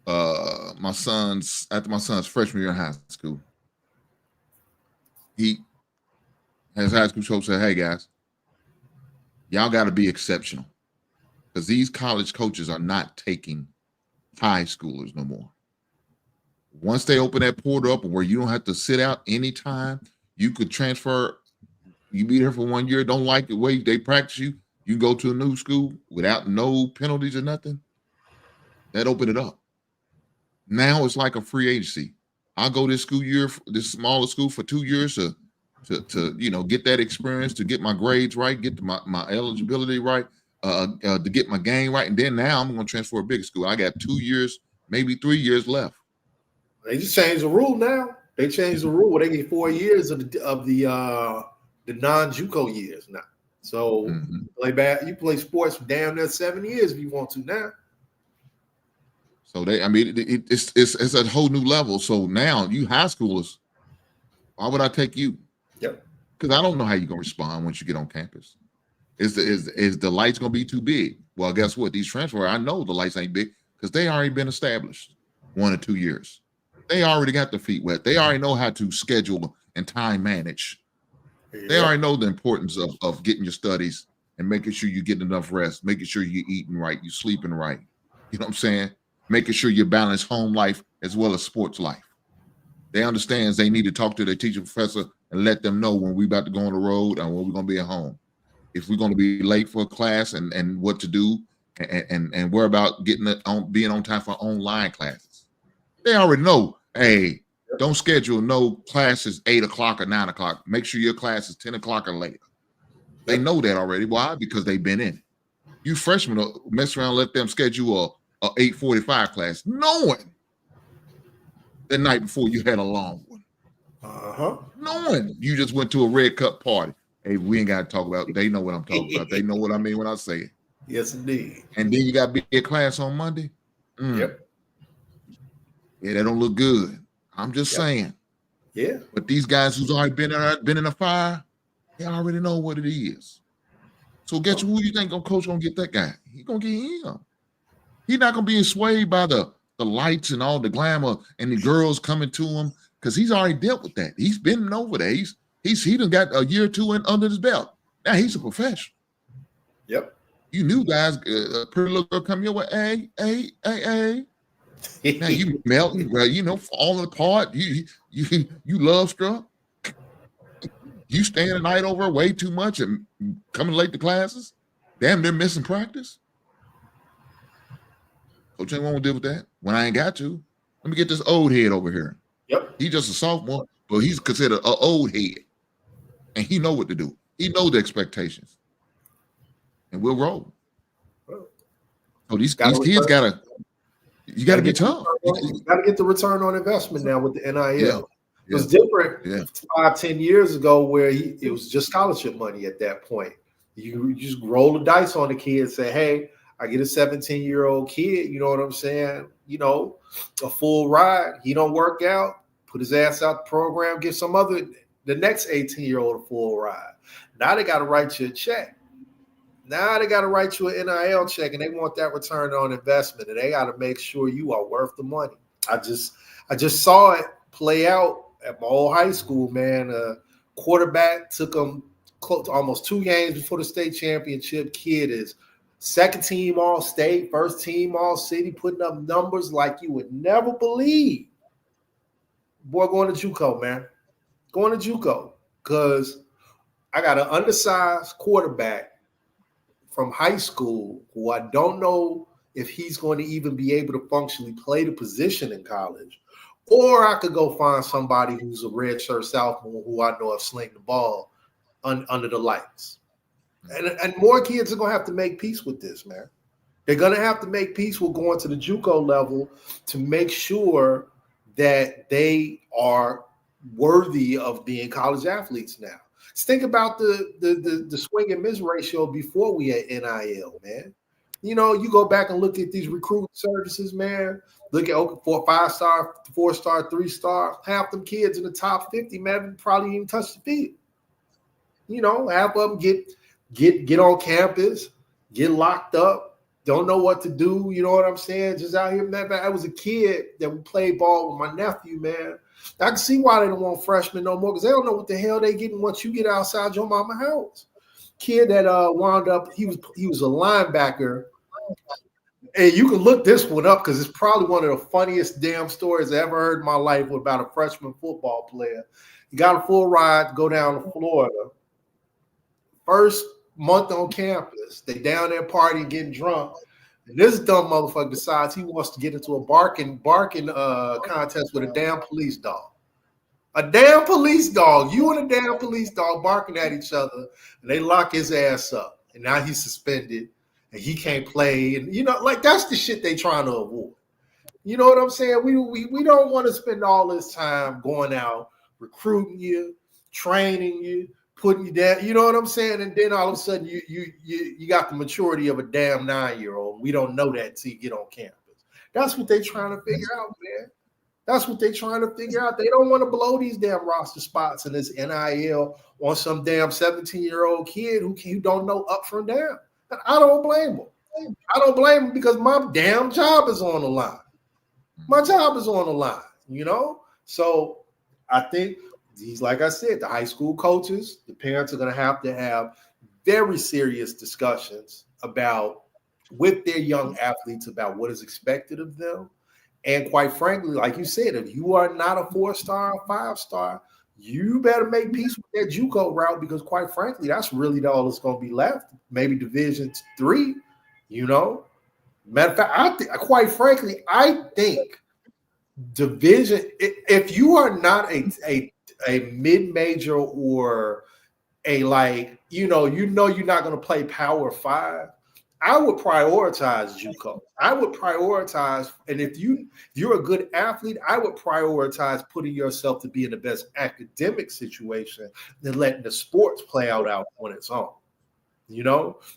after my son's freshman year in high school, his high school coach said, hey, guys, y'all got to be exceptional because these college coaches are not taking high schoolers no more. Once they open that portal up where you don't have to sit out anytime, you could transfer. You be there for 1 year, don't like the way they practice you, you go to a new school without no penalties or nothing. That opened it up. Now it's like a free agency. I'll go this smaller school for 2 years to get that experience, to get my grades right, get my eligibility right, to get my game right, and then now I'm going to transfer a bigger school. I got 2 years, maybe 3 years left. They just changed the rule now. They changed the rule where they get 4 years of the non-JUCO years now. So you play sports for damn near 7 years if you want to now. So it's a whole new level. So now you high schoolers, why would I take you? Yep. Because I don't know how you're gonna respond once you get on campus. Is the lights gonna be too big? Well, guess what? These transfer, I know the lights ain't big because they already been established 1 or 2 years. They already got their feet wet. They already know how to schedule and time manage. Yeah. They already know the importance of getting your studies and making sure you get enough rest, making sure you're eating right, you sleeping right. You know what I'm saying? Making sure you balance home life as well as sports life. They understand they need to talk to their teacher, professor, and let them know when we're about to go on the road and when we're going to be at home. If we're going to be late for a class and what to do and worry about being on time for online classes. They already know, hey, don't schedule no classes 8 o'clock or 9 o'clock. Make sure your class is 10 o'clock or later. They know that already. Why? Because they've been in it. You freshmen mess around, let them schedule a 8:45 class, knowing the night before you had a long one. Knowing you just went to a red cup party. Hey, we ain't got to talk about it. They know what I'm talking about. They know what I mean when I say it. Yes, indeed. And then you got to be at class on Monday. Yep. Yeah, that don't look good. I'm just saying. Yeah. But these guys who's already been in a fire, they already know what it is. So guess who you think coach gonna get that guy? He gonna get him. He's not gonna be swayed by the lights and all the glamour and the girls coming to him because he's already dealt with that. He's been over there. He done got a year or two under his belt. Now he's a professional. Yep. You knew guys, a pretty little girl come your way. Hey. Now you melting, well, falling apart. You love struck. You staying the night over way too much and coming late to classes. Damn, they're missing practice. Coach ain't want to deal with that when I ain't got to. Let me get this old head over here. Yep. He's just a sophomore, but he's considered an old head. And he know what to do. He knows the expectations. And we'll roll. So these kids you gotta be tough. You gotta get the return on investment now with the NIL. Yeah. It was different 5-10 years ago where it was just scholarship money at that point. You just roll the dice on the kid and say, hey, I get a 17-year-old kid, you know what I'm saying? A full ride. He don't work out, put his ass out the program, give the next 18-year-old a full ride. Now they got to write you a check. Now they got to write you an NIL check, and they want that return on investment, and they got to make sure you are worth the money. I just saw it play out at my old high school, man. Quarterback took them close to almost 2 games before the state championship. Kid is second team All-State, first team All-City, putting up numbers like you would never believe. Boy, going to JUCO, man. Going to JUCO because I got an undersized quarterback from high school who I don't know if he's going to even be able to functionally play the position in college. Or I could go find somebody who's a redshirt sophomore who I know have slinged the ball under the lights. And more kids are going to have to make peace with this, man. They're going to have to make peace with going to the JUCO level to make sure that they are worthy of being college athletes now. Just think about the swing and miss ratio before we had NIL, man. You go back and look at these recruiting services, man. Look at 5-star, 4-star, 3-star. Half them kids in the top 50, man, probably even touch the field. Half of them get on campus, get locked up, don't know what to do. You know what I'm saying? Just out here, man. I was a kid that would play ball with my nephew, man. I can see why they don't want freshmen no more because they don't know what the hell they getting once you get outside your mama's house. Kid that wound up, he was a linebacker. And you can look this one up because it's probably one of the funniest damn stories I ever heard in my life about a freshman football player. He got a full ride to go down to Florida. First month on campus, they down there partying, getting drunk. And this dumb motherfucker decides he wants to get into a barking contest with a damn police dog. A damn police dog. You and a damn police dog barking at each other, and they lock his ass up. And now he's suspended, and he can't play. And, that's the shit they trying to avoid. You know what I'm saying? We don't want to spend all this time going out, recruiting you, training you, putting you down. You know what I'm saying? And then all of a sudden you got the maturity of a damn 9-year-old. We don't know that until you get on campus. That's what they trying to figure out, man. That's what they trying to figure out. They don't want to blow these damn roster spots in this NIL on some damn 17-year-old kid who don't know up from down. And I don't blame them. I don't blame them because my damn job is on the line. My job is on the line, So I think like I said, the high school coaches, the parents are going to have very serious discussions with their young athletes about what is expected of them. And quite frankly, like you said, if you are not a 4-star or 5-star, you better make peace with that JUCO route because quite frankly, that's really all that's going to be left. Maybe Division III, Matter of fact, quite frankly, I think division, if you are not a mid-major or a you're not going to play Power 5, I would prioritize JUCO. I would prioritize, and if you're a good athlete, I would prioritize putting yourself to be in the best academic situation than letting the sports play out on its own.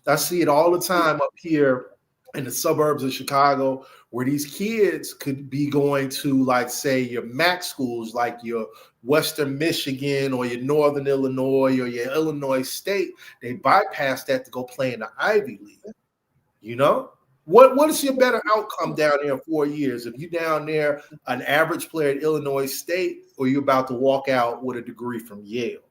I see it all the time up here in the suburbs of Chicago, where these kids could be going to, say, your MAC schools, like your Western Michigan or your Northern Illinois or your Illinois State. They bypass that to go play in the Ivy League. What is your better outcome down there in 4 years? If you're down there, an average player at Illinois State, or you're about to walk out with a degree from Yale?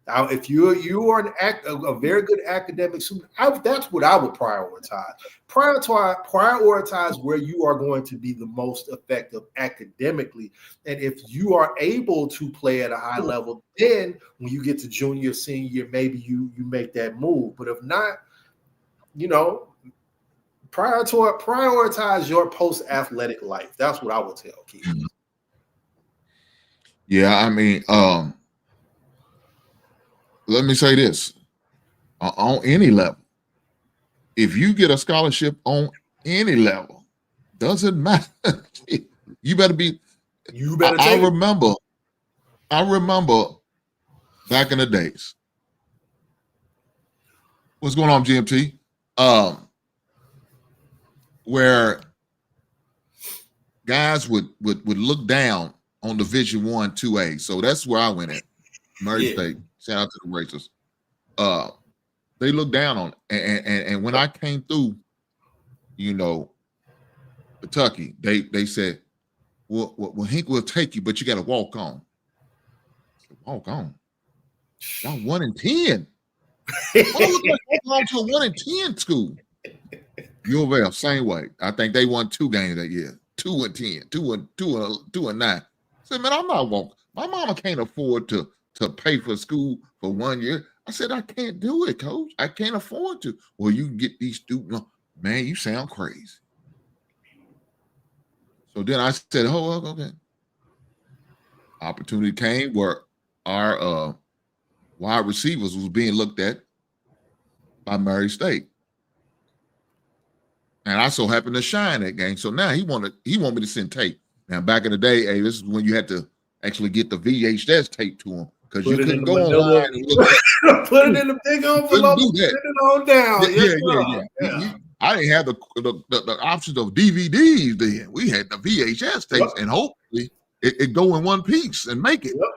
Now, if you are a very good academic student, that's what I would prioritize. Prioritize where you are going to be the most effective academically, and if you are able to play at a high level, then when you get to junior, senior year, maybe you make that move. But if not, prioritize your post-athletic life. That's what I would tell kids. Yeah, I mean, let me say this. On any level, if you get a scholarship on any level, doesn't matter. You better be. You better I take it. remember back in the days. What's going on, GMT? Where guys would look down on Division 1, 2A. So that's where I went at. Murray State. Shout out to the Racers. They looked down on it. And when I came through, Kentucky, they said, well, Hank will take you, but you got to walk on. Walk on. Y'all 1 in 10. What look like walk on to a 1 in 10 school? U of L, same way. I think they won 2 games that year. 2 and 10, 2 and 9. I said, man, I'm not walking. My mama can't afford to pay for school for 1 year. I said, I can't do it, coach. I can't afford to. Well, you can get these students. Man, you sound crazy. So then I said, oh, okay. Opportunity came where our wide receivers was being looked at by Murray State. And I so happened to shine that game. So now he wanted me to send tape. Now back in the day, hey, this is when you had to actually get the VHS tape to him because you couldn't go online and look. Put it in the big envelope. Send it on down. Yeah. I didn't have the options of DVDs then. We had the VHS tapes, and hopefully it go in one piece and make it. Yep.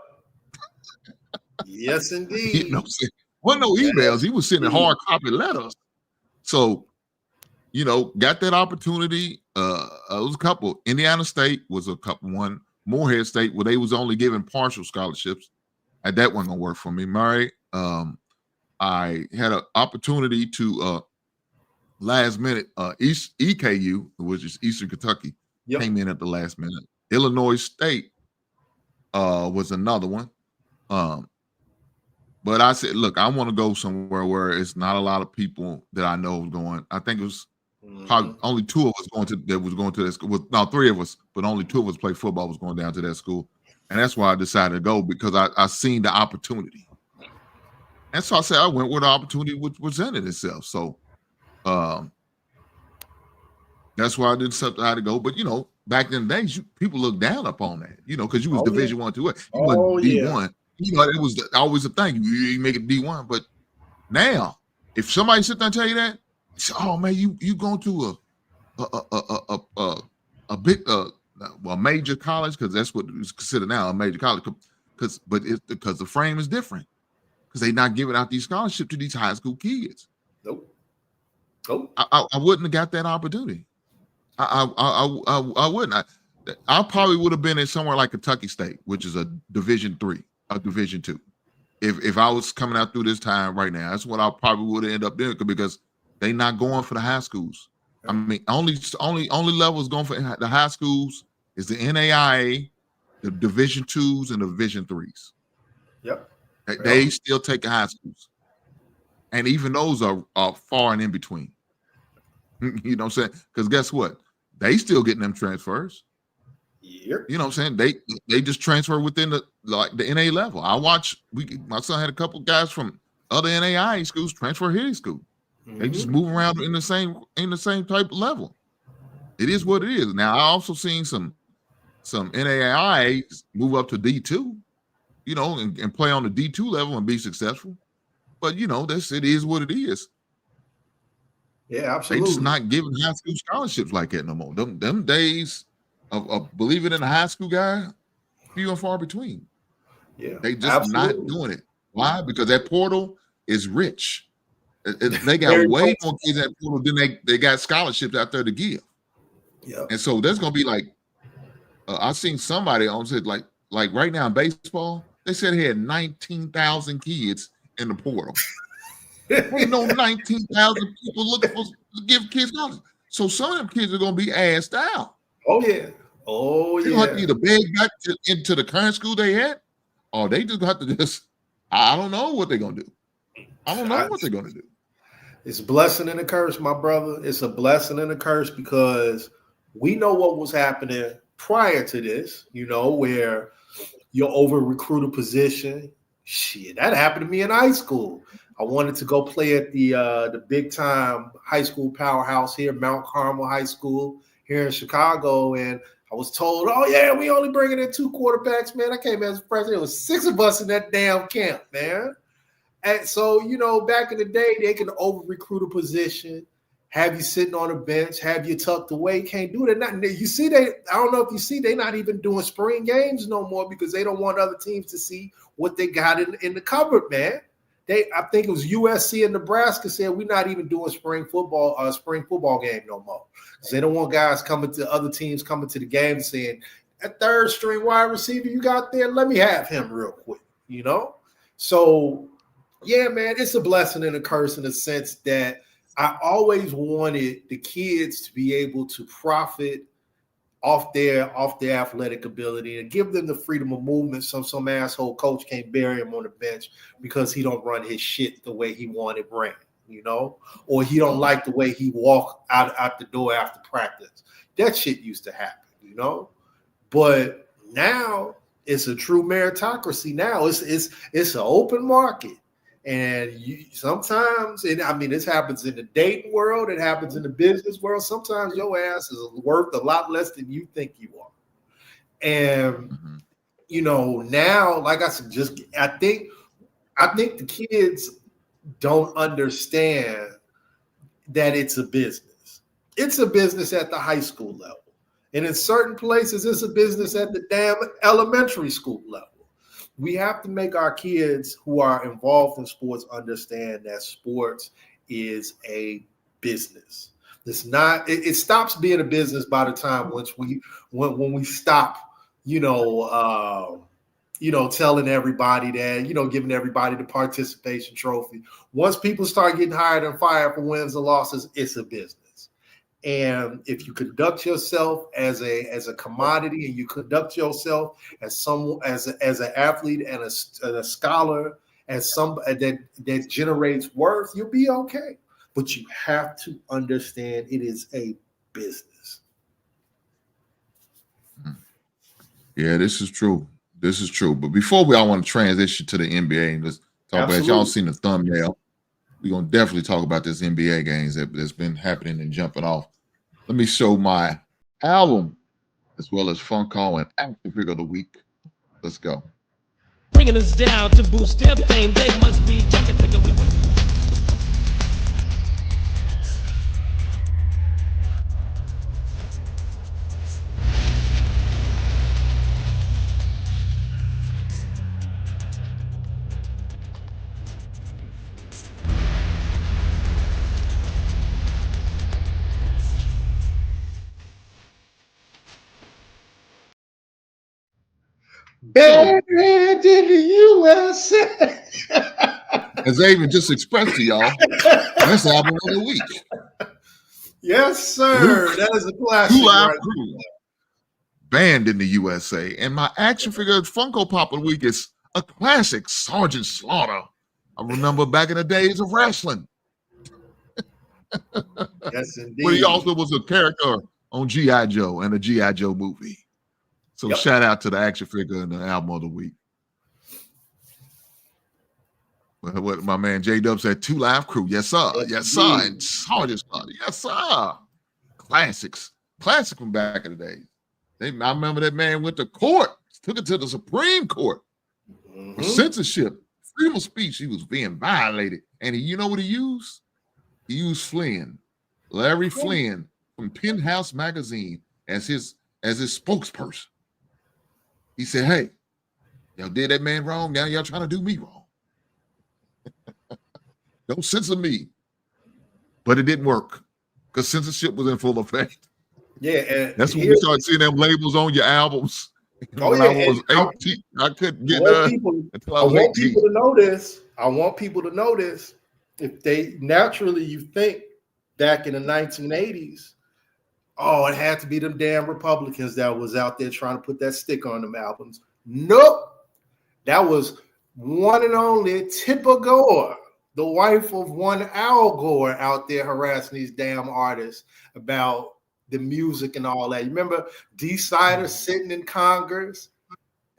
Yes, indeed. Wasn't no emails. He was sending hard copy letters. So, got that opportunity. It was a couple. Indiana State was a couple. One, Morehead State, where they was only giving partial scholarships. And that wasn't gonna work for me. Murray, I had an opportunity to last minute EKU, which is Eastern Kentucky, came in at the last minute. Illinois State was another one. But I said, look, I want to go somewhere where it's not a lot of people that I know going. I think it was probably only 2 of us going to that school. Well, no, 3 of us, but only 2 of us play football was going down to that school. And that's why I decided to go, because I seen the opportunity. And so I said I went where the opportunity would presented itself. So that's why I did something I had to go. But back in the days, people looked down upon that, because you was Division 1, 2A. You was D1. It was always a thing. You make it D1. But now, if somebody sit there and tell you that, say, oh man, you going to a big a major college, because that's what is considered now a major college. Because the frame is different. Because they're not giving out these scholarships to these high school kids. Nope. I wouldn't have got that opportunity. I wouldn't. I probably would have been in somewhere like Kentucky State, which is a Division 3, a Division 2. If I was coming out through this time right now, that's what I probably would have ended up doing, because they not going for the high schools. I mean, only levels going for the high schools is the NAIA, the Division 2s, and the Division 3s. Yep. They still take the high schools. And even those are far and in between. You know what I'm saying? Because guess what? They still getting them transfers. Yep. You know what I'm saying? They just transfer within the NA level. My son had a couple guys from other NAIA schools transfer his school. Mm-hmm. They just move around in the same type of level. It is what it is. Now I also seen some NAIAs move up to D2, and play on the D2 level and be successful. But it is what it is. Yeah, absolutely. They just not giving high school scholarships like that no more. Them days of believing in a high school guy, few and far between. Yeah, they just not doing it. Why? Because that portal is rich. They got way more kids at portal than they got scholarships out there to give. Yeah, and so there's gonna be like, I've seen somebody on said like right now in baseball, They said he had 19,000 kids in the portal. Ain't no 19,000 people looking for to give kids scholarships. So some of them kids are gonna be asked out. Oh yeah. Oh They have to yeah. either beg back into the current school they had, or they just have to just. I don't know what they're gonna do. I don't know what they're gonna do. It's a blessing and a curse, my brother. It's a blessing and a curse because we know what was happening prior to this, where you over recruit a position. Shit, that happened to me in high school. I wanted to go play at the big time high school powerhouse here, Mount Carmel High School here in Chicago. And I was told, oh yeah, we only bringing in 2 quarterbacks, man. I came as president. There was 6 of us in that damn camp, man. And so, back in the day, they can over recruit a position, have you sitting on a bench, have you tucked away. Can't do that. I don't know if you see, they're not even doing spring games no more because they don't want other teams to see what they got in the cupboard, man. I think it was USC and Nebraska said we're not even doing spring football game no more because they don't want guys other teams coming to the game and saying, that third string wide receiver you got there, let me have him real quick, So, yeah, man, it's a blessing and a curse in the sense that I always wanted the kids to be able to profit off their athletic ability and give them the freedom of movement so some asshole coach can't bury him on the bench because he don't run his shit the way he wanted ran, or he don't like the way he walk out the door after practice. That shit used to happen, But now it's a true meritocracy. Now it's an open market. And sometimes, this happens in the dating world, it happens in the business world. Sometimes your ass is worth a lot less than you think you are. And now, like I said, I think the kids don't understand that it's a business. It's a business at the high school level. And in certain places, it's a business at the damn elementary school level. We have to make our kids who are involved in sports understand that sports is a business. It's not. It stops being a business by the time when we stop, telling everybody that, giving everybody the participation trophy. Once people start getting hired and fired for wins and losses, it's a business. And if you conduct yourself as a commodity, and you conduct yourself as an athlete and a scholar, as some that generates worth, you'll be okay. But you have to understand it is a business. Yeah, this is true. This is true. But before I want to transition to the NBA and let's talk about, y'all seen the thumbnail. We're going to definitely talk about this NBA games that's been happening and jumping off. Let me show my album as well as Funko and Action Figure of the Week. Let's go. Bringing us down to boost their fame, they must be jacket figure with Bad in the USA. As I even just expressed to y'all, that's the album of the week. Yes, sir. Luke, that is a classic. Two Live Right Crew, banned in the USA. And my action figure Funko Pop of the week is a classic Sergeant Slaughter. I remember back in the days of wrestling. Yes, indeed. But he also was a character on G.I. Joe and a G.I. Joe movie. So shout out to the action figure and the album of the week. What my man J-Dub said, Two Live Crew. Yes, sir. Yes, sir. And Sergeant Slaughter. Yes, sir. Classics. Classic from back in the day. I remember that man went to court, took it to the Supreme Court for censorship, freedom of speech. He was being violated. And you know what he used? He used Flynn, Larry Flynn from Penthouse Magazine as his spokesperson. He said, hey, y'all did that man wrong. Now y'all trying to do me wrong. Don't censor me. But it didn't work because censorship was in full effect. Yeah. And that's when we started seeing them labels on your albums Oh When yeah, I was and 18, I couldn't I get want people. until I I was want people 18. to know this. I want people to know this. If they naturally, you think back in the 1980s, oh, it had to be them damn Republicans that was out there trying to put that stick on them albums. Nope, that was one and only Tipper Gore, the wife of one Al Gore, out there harassing these damn artists about the music and all that. You remember D. Sider sitting in Congress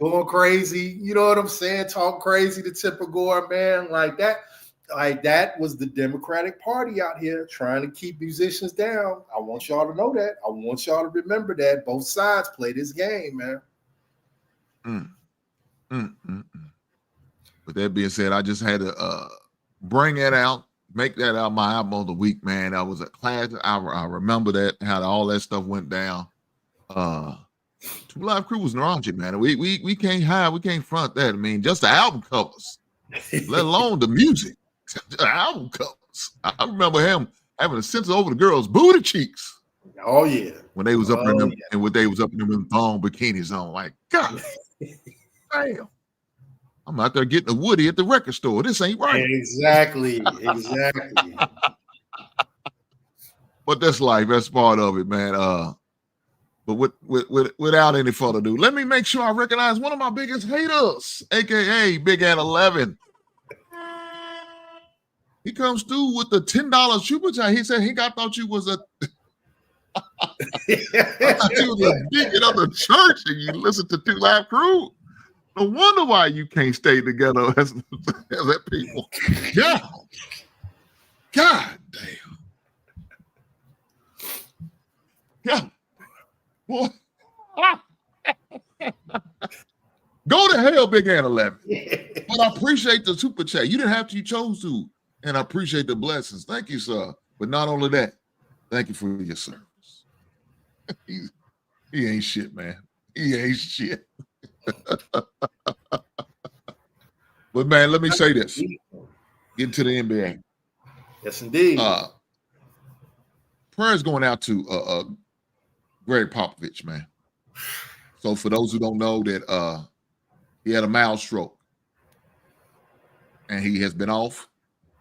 going crazy, you know what I'm saying? Talk crazy to Tipper Gore, man. Like that was the Democratic Party out here trying to keep musicians down. I want y'all to know that. I want y'all to remember that. Both sides play this game, man. With that being said, I just had to bring that out, make that out my album of the week, man. That was a classic. I remember that, how all that stuff went down. Two Live Crew was raunchy, man. We can't hide, we can't front that. I mean, just the album covers, let alone the music. The album covers. I remember him having a sensor over the girls' booty cheeks. Oh yeah. When they was up in them, and when they was up in them thong bikinis on, like, God damn. I'm out there getting a Woody at the record store. This ain't right. Exactly. But that's life. That's part of it, man. But without any further ado, let me make sure I recognize one of my biggest haters, aka Big Ant 11. He comes through with the $10 super chat. He said thought you was a I thought you was a deacon of the church and you listen to Two Live Crew. No wonder why you can't stay together as that people. Yeah. God damn. Yeah. Boy. Go to hell, Big Ant 11. But I appreciate the super chat. You didn't have to, you chose to. And I appreciate the blessings. Thank you, sir. But not only that, thank you for your service. He ain't shit, man. He ain't shit. But man, let me say this. Get to the NBA. Yes, indeed. Prayers going out to Greg Popovich, man. So for those who don't know, that he had a mild stroke. And he has been off,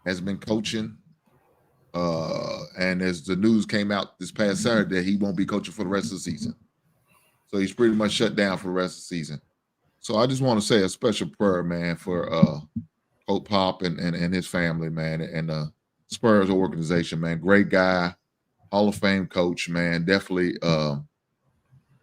has been coaching. And as the news came out this past Saturday, he won't be coaching for the rest of the season. So he's pretty much shut down for the rest of the season. So I just want to say a special prayer, man, for Coach Pop and his family, man, and the Spurs organization, man. Great guy, Hall of Fame coach, man. Definitely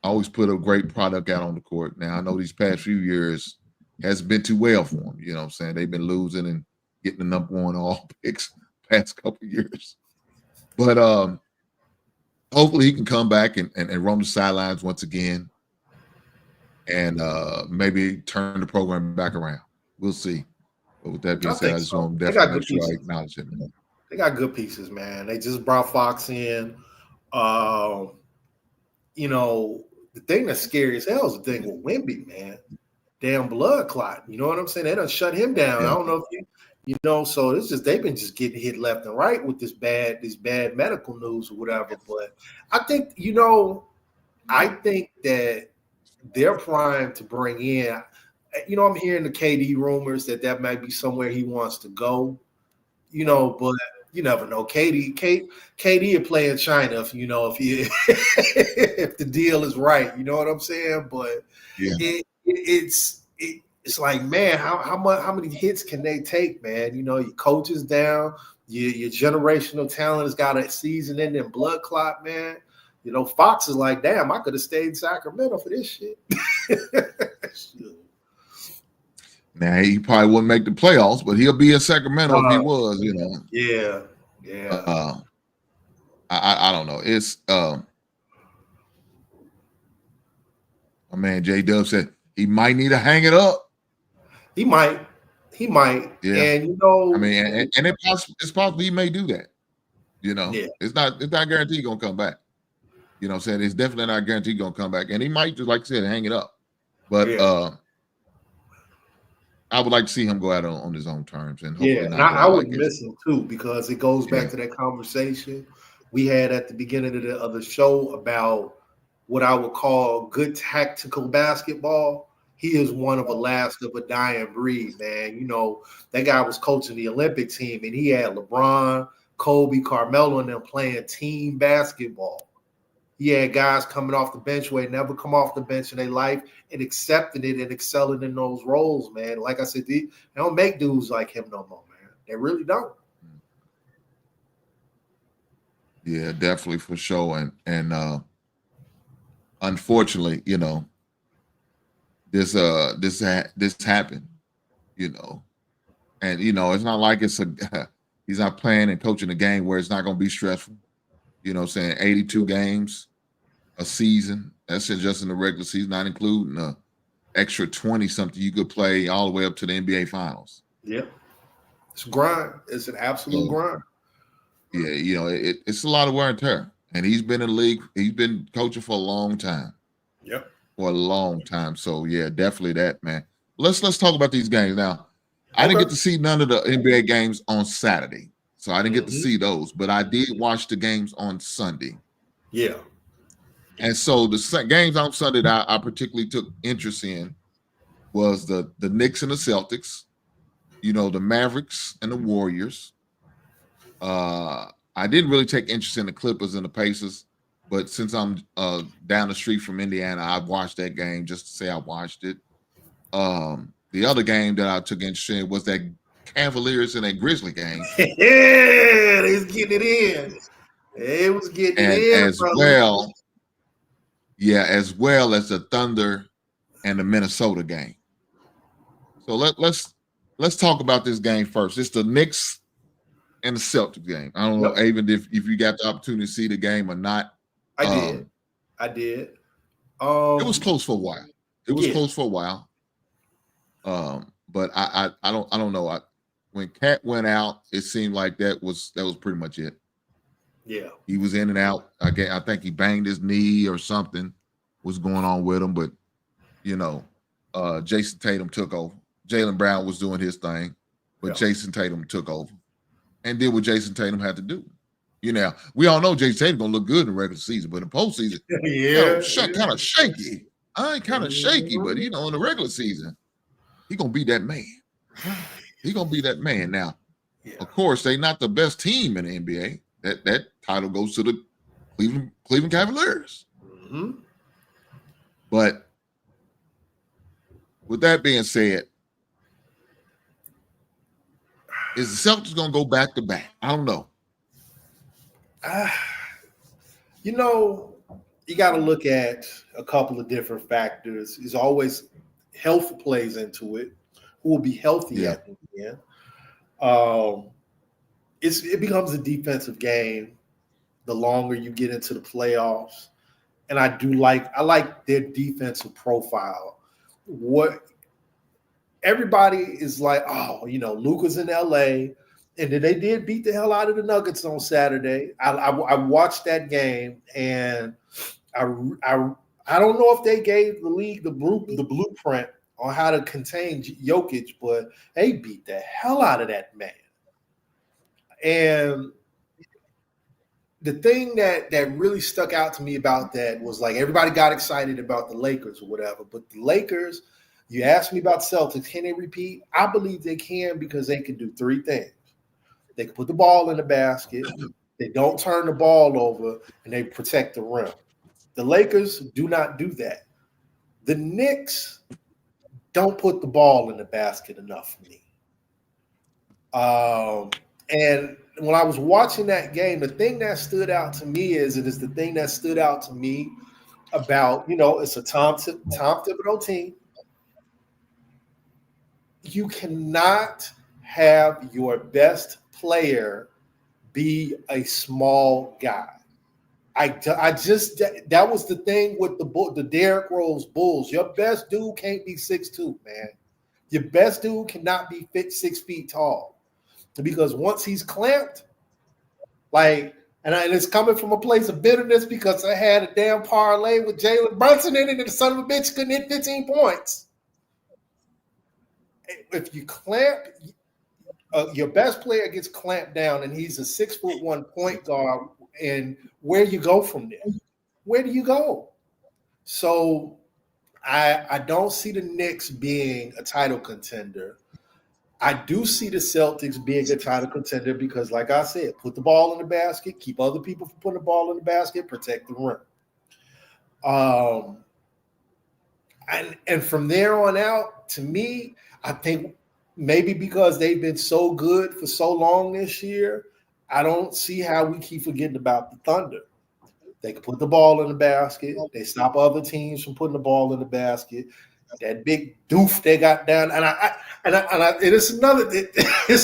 always put a great product out on the court. Now, I know these past few years hasn't been too well for him. You know what I'm saying? They've been losing and getting the number one all picks past couple of years. But hopefully he can come back and roam the sidelines once again and maybe turn the program back around. We'll see. But with that being said, I just want to definitely make sure I acknowledge it, man. They got good pieces, man. They just brought Fox in. You know, the thing that's scary as hell is the thing with Wemby, man. Damn blood clot. You know what I'm saying? They done shut him down. Yeah. I don't know if you know, so it's just they've been just getting hit left and right with this bad medical news or whatever. But I think, you know, that they're primed to bring in, you know, I'm hearing the KD rumors that might be somewhere he wants to go, you know, but you never know. KD will play in China if if the deal is right, you know what I'm saying? But yeah. It's like, man, how many hits can they take, man? You know, your coach is down, your generational talent has got a season in them blood clot, man. You know, Fox is like, damn, I could have stayed in Sacramento for this shit. Now, he probably wouldn't make the playoffs, but he'll be in Sacramento if he was, you know. Yeah. I don't know. It's my man J-Dub said he might need to hang it up. He might. Yeah. And you know, I mean, and it's possible he may do that. You know, it's not guaranteed he's gonna come back. You know what I'm saying? It's definitely not guaranteed he's gonna come back. And he might just, like I said, hang it up. But I would like to see him go out on his own terms. And and I would miss him too, because it goes back to that conversation we had at the beginning of the show about what I would call good tactical basketball, he is one of a last of a dying breed, man. You know, that guy was coaching the Olympic team, and he had LeBron, Kobe, Carmelo, and them playing team basketball. He had guys coming off the bench where they never come off the bench in their life and accepting it and excelling in those roles, man. Like I said, they don't make dudes like him no more, man. They really don't. Yeah, definitely for sure. And unfortunately, you know, this happened, you know. And you know, it's not like he's not playing and coaching a game where it's not going to be stressful. You know what I'm saying? 82 games a season. That's just in the regular season, not including the extra 20 something you could play all the way up to the NBA finals. Yeah. It's a grind. It's an absolute grind. Yeah, you know, it's a lot of wear and tear. And he's been in the league, he's been coaching for a long time. Yep. For a long time. So yeah, definitely that, man. Let's talk about these games now. I didn't get to see none of the NBA games on Saturday. So I didn't get to see those, but I did watch the games on Sunday. Yeah. And so the games on Sunday that I particularly took interest in was the Knicks and the Celtics, you know, the Mavericks and the Warriors. I didn't really take interest in the Clippers and the Pacers, but since I'm down the street from Indiana, I watched that game just to say I watched it. The other game that I took interest in was that Cavaliers and that Grizzly game. Yeah, they was getting it in. It was getting it in, as brother. well. Yeah, as well as the Thunder and the Minnesota game. So let's talk about this game first. It's the Knicks and the Celtics game. I don't know, even if you got the opportunity to see the game or not. I did. It was close for a while. It was close for a while. But I don't know. When Cat went out, it seemed like that was pretty much it. Yeah. He was in and out. I think he banged his knee or something was going on with him. But, you know, Jason Tatum took over. Jaylen Brown was doing his thing, but Jason Tatum took over and did what Jason Tatum had to do. You know, we all know Jason Tatum going to look good in the regular season, but in the postseason, kind of shaky. I ain't kind of shaky, but, you know, in the regular season, he going to be that man. He going to be that man. Now, of course, they not the best team in the NBA. That title goes to the Cleveland Cavaliers. Mm-hmm. But with that being said, is the Celtics going to go back to back? I don't know. You know, you got to look at a couple of different factors. There's always health plays into it. Who will be healthy at the end? It becomes a defensive game the longer you get into the playoffs. And I like their defensive profile. What everybody is like, oh, you know, Luka's in LA, and then they did beat the hell out of the Nuggets on Saturday. I watched that game, and I don't know if they gave the league the blueprint on how to contain Jokic, but they beat the hell out of that man. And the thing that really stuck out to me about that was like everybody got excited about the Lakers or whatever, but the Lakers, you asked me about Celtics, can they repeat? I believe they can because they can do three things. They can put the ball in the basket, they don't turn the ball over, and they protect the rim. The Lakers do not do that. The Knicks don't put the ball in the basket enough for me. And when I was watching that game, the thing that stood out to me is the thing that stood out to me about, you know, it's a Tom Thibodeau team. You cannot have your best player be a small guy. That was the thing with the Derrick Rose Bulls. Your best dude can't be 6'2", man. Your best dude cannot be 6 feet tall. Because once he's clamped, and it's coming from a place of bitterness because I had a damn parlay with Jalen Brunson in it and the son of a bitch couldn't hit 15 points. If you clamp, your best player gets clamped down and he's a 6'1" point guard, and where you go from there? Where do you go? So I don't see the Knicks being a title contender. I do see the Celtics being a title contender because, like I said, put the ball in the basket, keep other people from putting the ball in the basket, protect the rim. And from there on out, to me, I think maybe because they've been so good for so long this year, I don't see how we keep forgetting about the Thunder. They can put the ball in the basket. They stop other teams from putting the ball in the basket. That big doof they got down, it's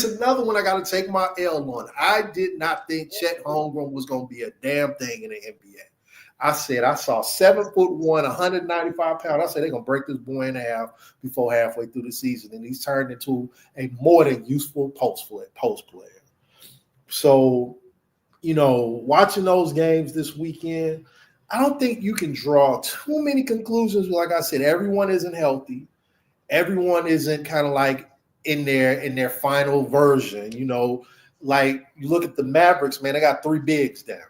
another one I got to take my L on. I did not think Chet Holmgren was going to be a damn thing in the NBA. I said I saw 7'1", 195 pounds. I said they're gonna break this boy in half before halfway through the season, and he's turned into a more than useful post player. So, watching those games this weekend, I don't think you can draw too many conclusions. Like I said, everyone isn't healthy. Everyone isn't kind of like in their final version. Like you look at the Mavericks, man, they got 3 bigs down.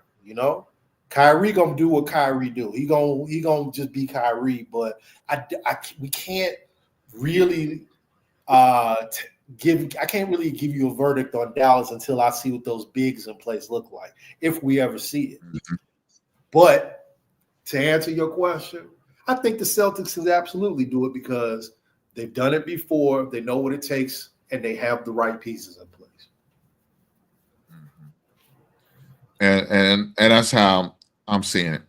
Kyrie gonna do what Kyrie do. He gonna just be Kyrie. But we can't really I can't really give you a verdict on Dallas until I see what those bigs in place look like, if we ever see it. Mm-hmm. But to answer your question, I think the Celtics can absolutely do it because they've done it before. They know what it takes, and they have the right pieces in place. And that's how I'm seeing it.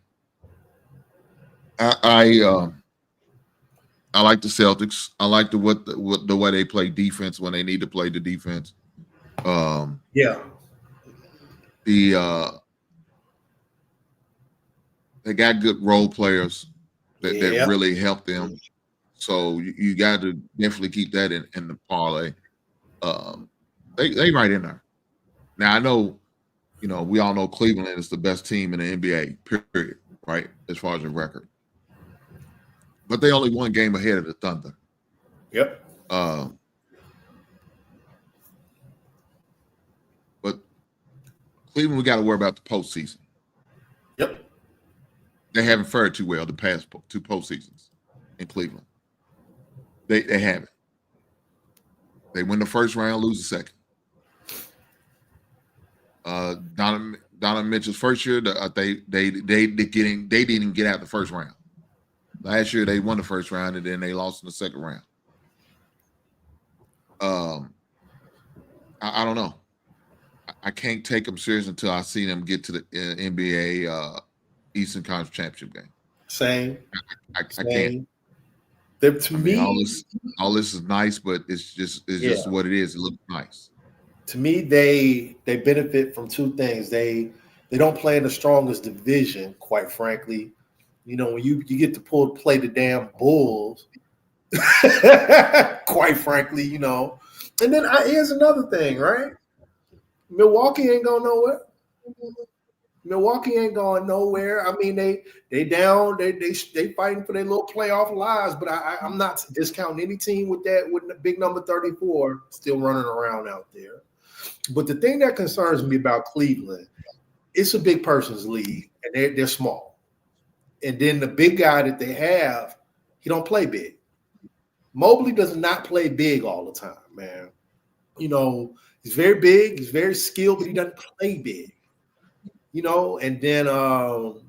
I like the Celtics. I like the way they play defense when they need to play the defense. They got good role players that really help them. So you got to definitely keep that in the parlay. They right in there. Now I know, we all know Cleveland is the best team in the NBA, period, right? As far as the record. But they only one game ahead of the Thunder. Yep. But Cleveland, we got to worry about the postseason. Yep. They haven't fared too well the past 2 postseasons in Cleveland. They haven't. They win the first round, lose the second. Donovan Mitchell's first year, they didn't get out the first round. Last year they won the first round and then they lost in the second round. I don't know. I can't take them serious until I see them get to the NBA Eastern Conference Championship game. Same. I can't. To me, all this is nice, but it's just what it is. It looks nice. To me, they benefit from 2 things. They don't play in the strongest division, quite frankly. When you get to play the damn Bulls, quite frankly, And then here's another thing, right? Milwaukee ain't going nowhere. Milwaukee ain't going nowhere. I mean, they down, they fighting for their little playoff lives, but I'm not discounting any team with the big number 34 still running around out there. But the thing that concerns me about Cleveland, it's a big person's league, and they're small. And then the big guy that they have, he don't play big. Mobley does not play big all the time, man. He's very big, he's very skilled, but he doesn't play big. And then the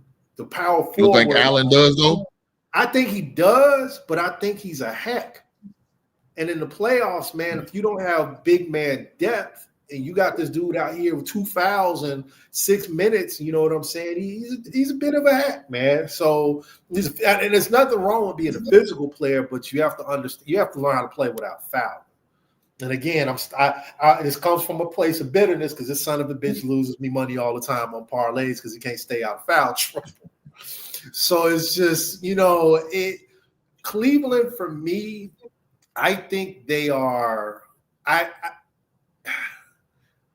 power forward. You think Allen does, though? I think he does, but I think he's a heck. And in the playoffs, man, if you don't have big man depth, and you got this dude out here with 2 fouls in 6 minutes, you know what I'm saying? He's a bit of a hack, man. So, and there's nothing wrong with being a physical player, but you have to understand, you have to learn how to play without foul. And again, this comes from a place of bitterness because this son of a bitch loses me money all the time on parlays because he can't stay out of foul trouble. So it's just, Cleveland for me, I think they are.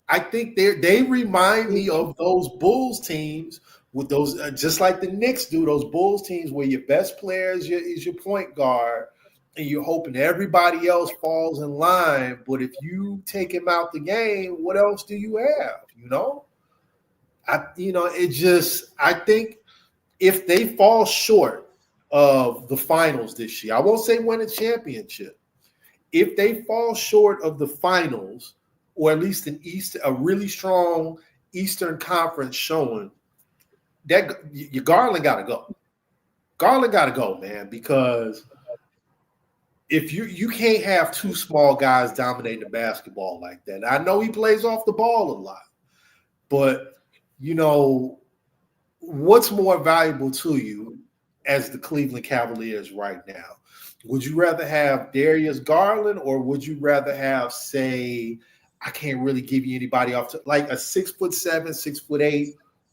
I think they remind me of those Bulls teams with those, just like the Knicks do, those Bulls teams where your best player is your point guard, and you're hoping everybody else falls in line. But if you take him out the game, what else do you have? I think if they fall short of the finals this year. I won't say win a championship. If they fall short of the finals, or at least a really strong Eastern Conference showing, that your Garland got to go. Garland got to go, man, because if you can't have two small guys dominating the basketball like that. I know he plays off the ball a lot, but what's more valuable to you as the Cleveland Cavaliers right now? Would you rather have Darius Garland, or would you rather have, say, I can't really give you anybody off to, like a 6'7", 6'8"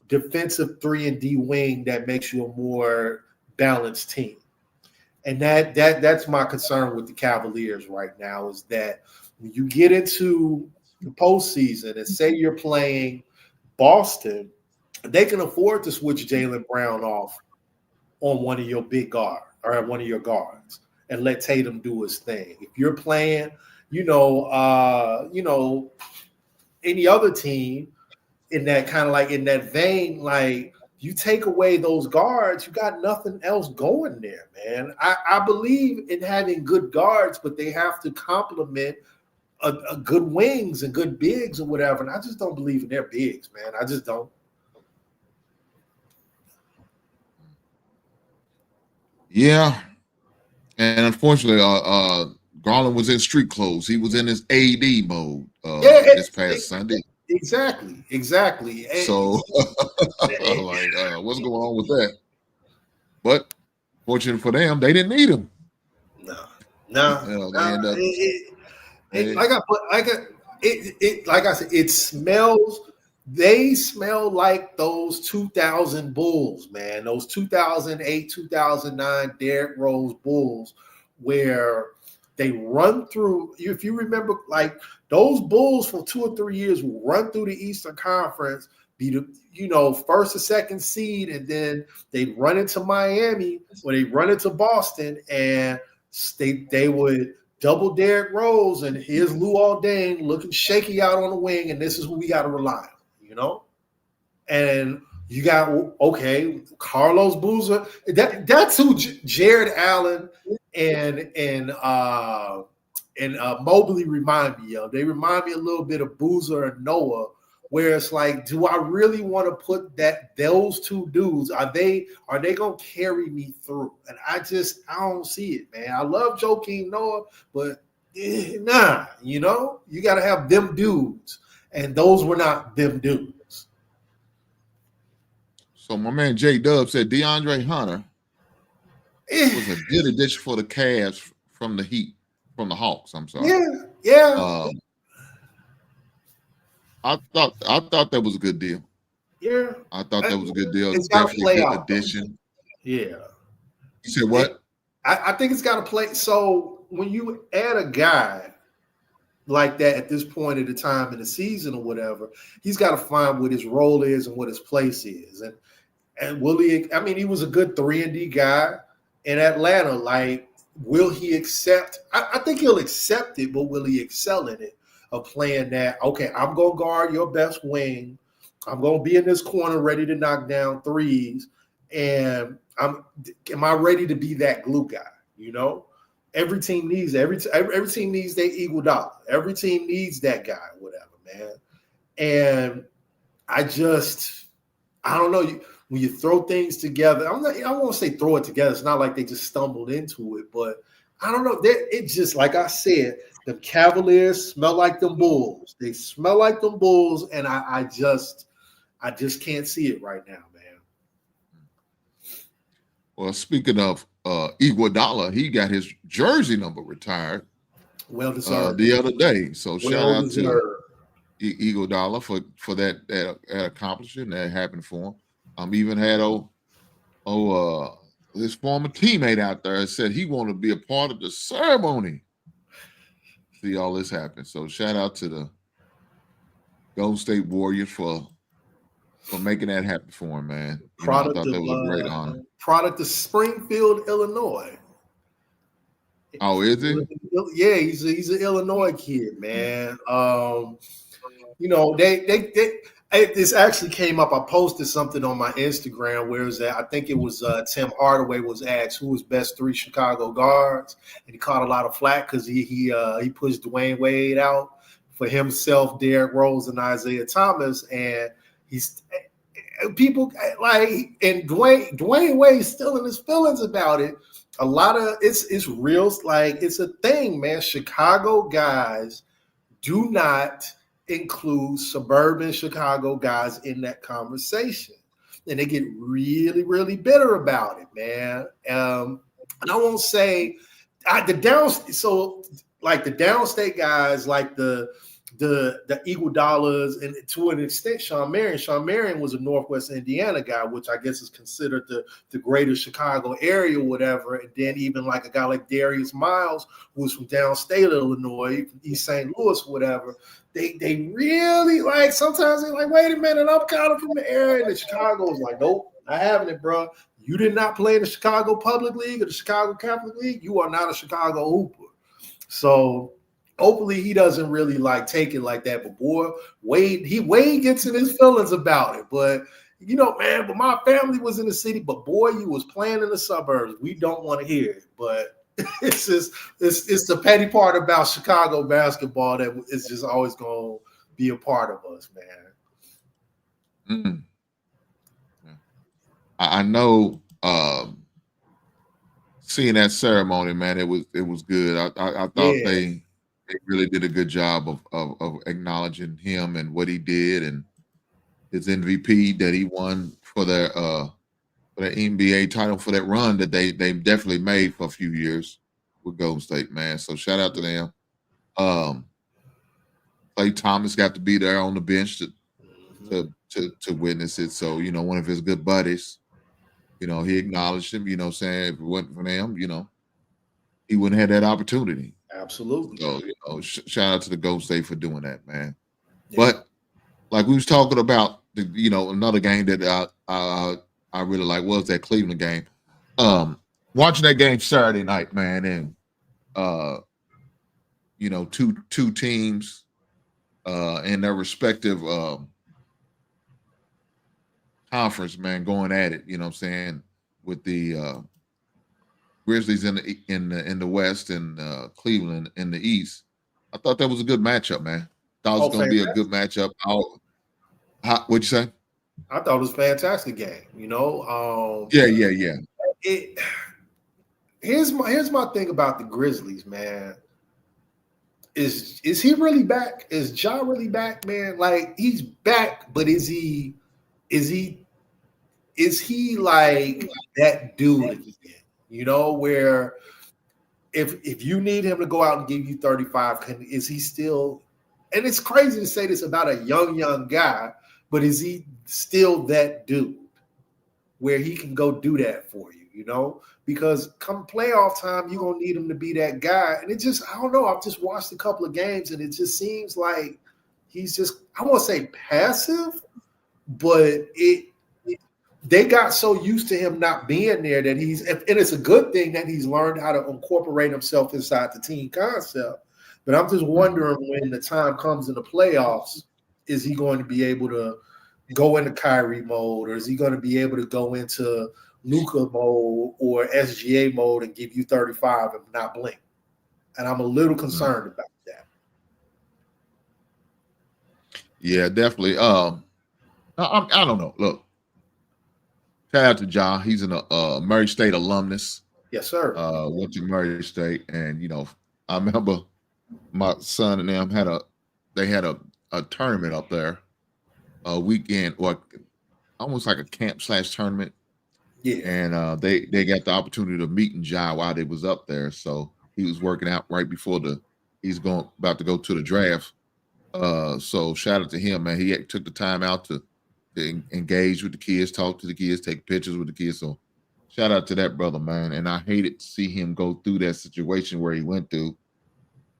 defensive 3-and-D wing that makes you a more balanced team? And that's my concern with the Cavaliers right now, is that when you get into the postseason and say you're playing Boston, they can afford to switch Jaylen Brown off on one of your big guards or one of your guards and let Tatum do his thing. If you're playing, any other team in that kind of like in that vein, like you take away those guards, you got nothing else going there, man. I believe in having good guards, but they have to complement a good wings and good bigs or whatever. And I just don't believe in their bigs, man. I just don't. Yeah. And unfortunately, Garland was in street clothes. He was in his AD mode this past Sunday. Exactly. So, what's going on with that? But fortunate for them, they didn't need him. No. Like I said, it smells. They smell like those 2000 Bulls, man. Those 2008, 2009 Derrick Rose Bulls, where they run through. If you remember, like those Bulls for 2 or 3 years will run through the Eastern Conference, be the first or second seed, and then they'd run into Miami or they run into Boston, and they would double Derrick Rose, and here's Lou Aldane looking shaky out on the wing, and this is who we got to rely on. And you got, Carlos Boozer. That's who Jared Allen and Mobley remind me of. They remind me a little bit of Boozer and Noah, where it's like, do I really want to put those two dudes? Are they gonna carry me through? And I don't see it, man. I love Joakim Noah, but nah, you got to have them dudes. And those were not them dudes. So my man J Dub said DeAndre Hunter was a good addition for the Cavs from the Hawks. I'm sorry. Yeah. I thought that was a good deal. Yeah. I thought that was a good deal. It's definitely a good addition. Yeah. You said what? I think it's got to play. So when you add a guy like that at this point of the time in the season or whatever, he's got to find what his role is and what his place is. And will he? I mean, he was a good 3-and-D guy in Atlanta. Like, will he accept? I think he'll accept it, but will he excel in it? Of playing that, okay, I'm going to guard your best wing. I'm going to be in this corner ready to knock down threes. And am I ready to be that glue guy? Every team needs their Iguodala. Every team needs that guy, whatever, man. And I don't know. When you throw things together, I won't say throw it together. It's not like they just stumbled into it, but I don't know. It just, like I said, the Cavaliers smell like them Bulls. They smell like them Bulls, and I just can't see it right now, man. Well, speaking of Iguodala, he got his jersey number retired. Well deserved. The other day. So shout out to Iguodala for that accomplishment that happened for him. Even had his former teammate out there said he wanted to be a part of the ceremony. See all this happen. So shout out to the Golden State Warriors for making that happen for him, man. I thought that was a great honor. Product of Springfield, Illinois. Oh, is he? Yeah, he's an Illinois kid, man. This actually came up. I posted something on my Instagram where it was that I think it was Tim Hardaway was asked who was best 3 Chicago guards, and he caught a lot of flack because he pushed Dwayne Wade out for himself, Derrick Rose, and Isaiah Thomas, and he's people like, and Dwayne Wade's still in his feelings about it. A lot of it's real, like it's a thing, man. Chicago guys do not include suburban Chicago guys in that conversation, and they get really, really bitter about it, man. And I won't say the downstate guys, like the Iguodala's, and to an extent, Shawn Marion. Shawn Marion was a Northwest Indiana guy, which I guess is considered the greater Chicago area, or whatever. And then even like a guy like Darius Miles, who was from downstate Illinois, East St. Louis, whatever. They really like, sometimes they're like, wait a minute, I'm kind of from the area. And Chicago is like, nope, not having it, bro. You did not play in the Chicago Public League or the Chicago Catholic League. You are not a Chicago hooper. So hopefully he doesn't really like take it like that. But boy, Wade gets in his feelings about it. But you know, man, but my family was in the city, but boy, you was playing in the suburbs. We don't want to hear it. But it's just it's the petty part about Chicago basketball that is just always going to be a part of us, man. I know seeing that ceremony, man, it was good. I thought they really did a good job of acknowledging him and what he did and his MVP that he won for their NBA title, for that run that they definitely made for a few years with Golden State, man. So shout out to them. Klay Thomas got to be there on the bench to witness it. So, you know, one of his good buddies, you know, he acknowledged him, you know, saying if it wasn't for them, you know, he wouldn't have that opportunity. Absolutely. So, you know, shout out to the Golden State for doing that, man. Yeah. But like we was talking about, another game that I really like was that Cleveland game. Watching that game Saturday night, man, and two teams in their respective conference, man, going at it. You know what I'm saying, with the Grizzlies in the West and Cleveland in the East. I thought that was a good matchup, man. Thought it was going to be a good matchup. What'd you say? I thought it was a fantastic game. You know. Yeah. Here's my thing about the Grizzlies, man. Is he really back? Is Ja really back, man? Like, he's back, but is he like that dude again? You know, where if you need him to go out and give you 35, is he still? And it's crazy to say this about a young guy, but is he still that dude where he can go do that for you? You know, because come playoff time, you're gonna need him to be that guy. And it just, I don't know. I've just watched a couple of games, and it just seems like he's just, I won't say passive, but they got so used to him not being there that and it's a good thing that he's learned how to incorporate himself inside the team concept. But I'm just wondering, when the time comes in the playoffs, is he going to be able to go into Kyrie mode, or is he going to be able to go into Luka mode or SGA mode and give you 35 and not blink? And I'm a little concerned about that. Yeah, definitely. I don't know. Look, shout out to Ja. He's an Murray State alumnus. Yes, sir. Went to Murray State, and I remember my son and them had a tournament up there, a weekend, or almost like a camp/tournament. Yeah. And they got the opportunity to meet Ja while they was up there. So he was working out right before he's about to go to the draft. So shout out to him, man. He took the time out to engage with the kids, talk to the kids, take pictures with the kids. So shout out to that brother, man. And I hated to see him go through that situation where he went through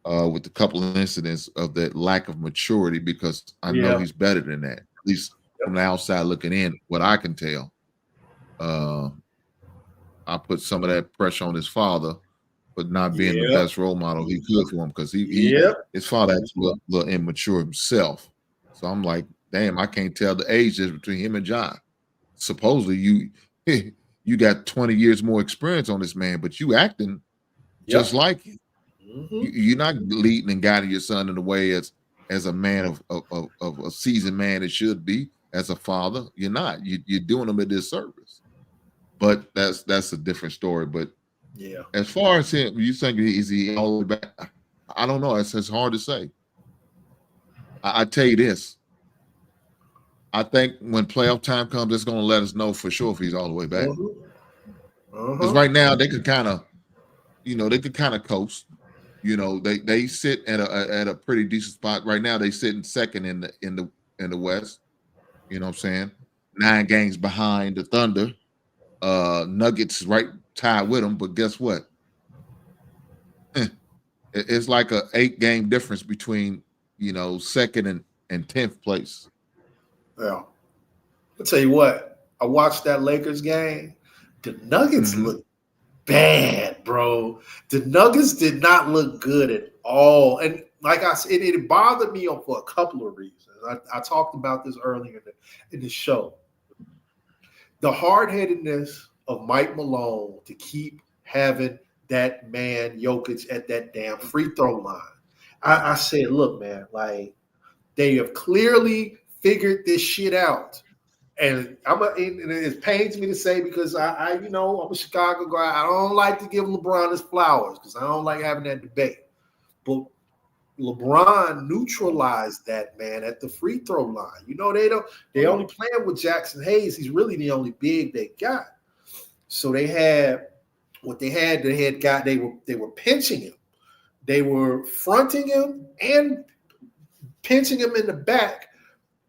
with a couple of incidents of that lack of maturity, because I know he's better than that, at least from the outside looking in, what I can tell. I put some of that pressure on his father, but not being the best role model he could for him, because his father was a little immature himself. So I'm like, damn, I can't tell the age difference between him and John. Supposedly you got 20 years more experience on this man, but you acting just like him. You're not leading and guiding your son in the way as a man of a seasoned man it should be. As a father, you're not. You're doing him a disservice. But that's a different story. But yeah, as far as him, you think is he all the way back? I don't know. It's hard to say. I tell you this. I think when playoff time comes, it's going to let us know for sure if he's all the way back. Because right now they could kind of, coast. They sit at a pretty decent spot right now. They sit in second in the West. You know what I'm saying? 9 games behind the Thunder. Nuggets right tied with them, but guess what? It's like a 8-game difference between second and 10th place. Yeah. I'll tell you what, I watched that Lakers game. The Nuggets look bad, bro. The Nuggets did not look good at all. And like I said, it bothered me for a couple of reasons. I talked about this earlier in the show. The hard-headedness of Mike Malone to keep having that man Jokic at that damn free throw line. I said, look, man, like they have clearly figured this shit out. And it pains me to say because I'm a Chicago guy. I don't like to give LeBron his flowers because I don't like having that debate. But LeBron neutralized that man at the free throw line. They only playing with Jackson Hayes. He's really the only big they got. So they had what they had. They were pinching him. They were fronting him and pinching him in the back.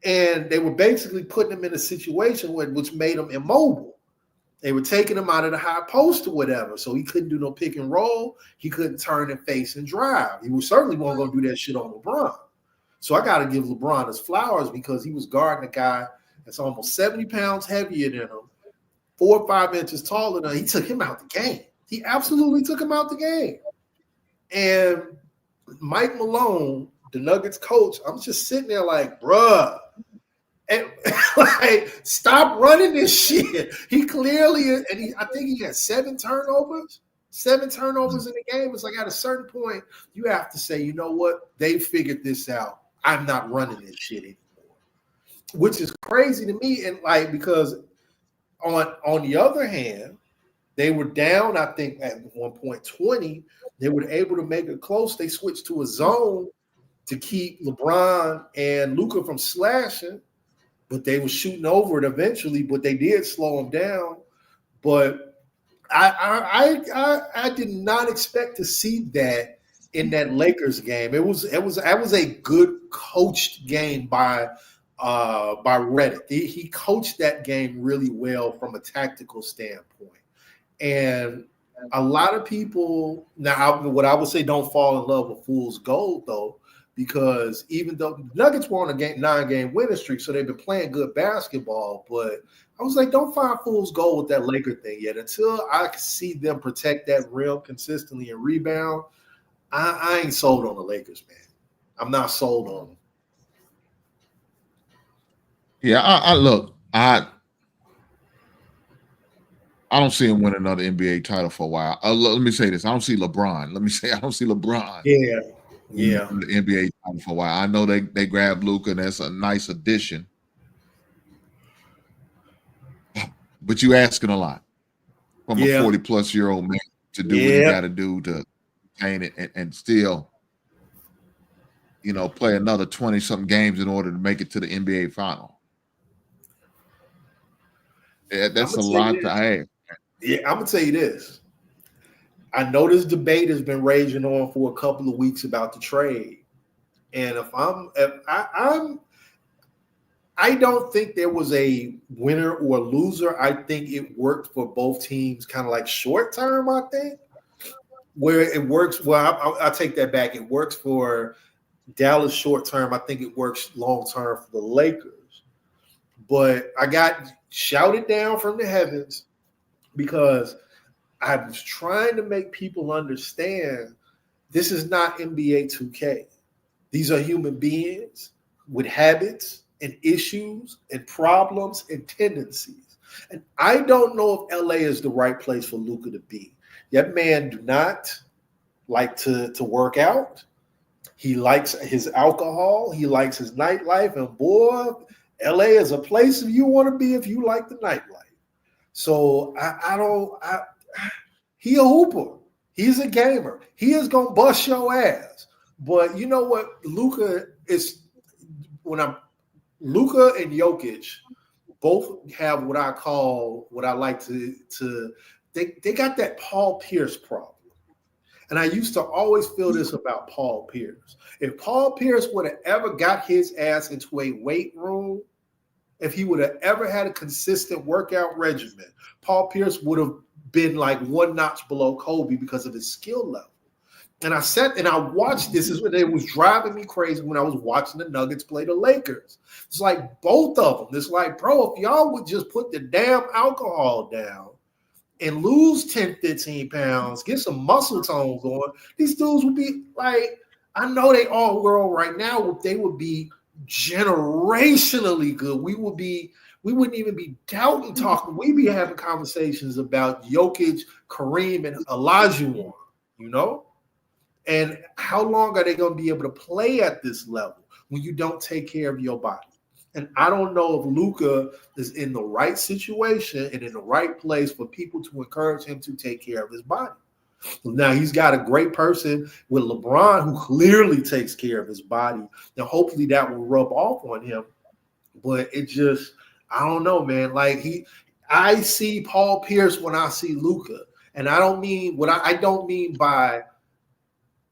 And they were basically putting him in a situation which made him immobile. They were taking him out of the high post or whatever, so he couldn't do no pick and roll. He couldn't turn and face and drive. He was certainly wasn't going to do that shit on LeBron. So I got to give LeBron his flowers because he was guarding a guy that's almost 70 pounds heavier than him, 4 or 5 inches taller than him. He took him out the game. He absolutely took him out the game. And Mike Malone, the Nuggets coach, I'm just sitting there like, bruh, and like, stop running this shit. He clearly, I think he had 7 turnovers. 7 turnovers in the game. It's like at a certain point, you have to say, you know what? They figured this out. I'm not running this shit anymore. Which is crazy to me. And like, because on the other hand, they were down, I think, at one point 20. They were able to make it close. They switched to a zone to keep LeBron and Luka from slashing. But they were shooting over it eventually, but they did slow them down. But I did not expect to see that in that Lakers game. It was a good coached game by Reddit. He coached that game really well from a tactical standpoint. And a lot of people now, what I would say, don't fall in love with fool's gold though. Because even though the Nuggets were on a 9-game winning streak, so they've been playing good basketball, but I was like, don't find fool's gold with that Laker thing yet. Until I can see them protect that rim consistently and rebound, I ain't sold on the Lakers, man. I'm not sold on them. Yeah, I don't see him win another NBA title for a while. Let me say this. I don't see LeBron. I don't see LeBron. Yeah. The NBA title for a while. I know they grabbed Luka, and that's a nice addition. But you asking a lot from a 40-plus-year-old man to do what you got to do to obtain it and still, play another 20-something games in order to make it to the NBA final. That's a lot to ask. Yeah, I'm gonna tell you this. I know this debate has been raging on for a couple of weeks about the trade, and I don't think there was a winner or loser. I think it worked for both teams, kind of like short term. I think where it works. Well, I'll take that back. It works for Dallas short term. I think it works long term for the Lakers. But I got shouted down from the heavens because I was trying to make people understand this is not NBA 2K. These are human beings with habits and issues and problems and tendencies. And I don't know if LA is the right place for Luka to be. That man do not like to work out. He likes his alcohol. He likes his nightlife. And boy, LA is a place you want to be if you like the nightlife. So he a hooper. He's a gamer. He is going to bust your ass. But you know what? Luka and Jokic both have what I like to they got that Paul Pierce problem. And I used to always feel this about Paul Pierce. If Paul Pierce would have ever got his ass into a weight room, if he would have ever had a consistent workout regimen, Paul Pierce would have been like one notch below Kobe because of his skill level. And I sat and I watched this. Is when it was driving me crazy when I was watching the Nuggets play the Lakers. It's like both of them. It's like, bro, if y'all would just put the damn alcohol down and lose 10, 15 pounds, get some muscle tone going, these dudes would be like, I know they all world right now, they would be generationally good. We wouldn't even be doubting talking. We'd be having conversations about Jokic, Kareem, and Olajuwon, you know? And how long are they going to be able to play at this level when you don't take care of your body? And I don't know if Luka is in the right situation and in the right place for people to encourage him to take care of his body. Now, he's got a great person with LeBron who clearly takes care of his body. Now, hopefully that will rub off on him. But it just, I don't know, man. Like I see Paul Pierce when I see Luka. And I don't mean I don't mean by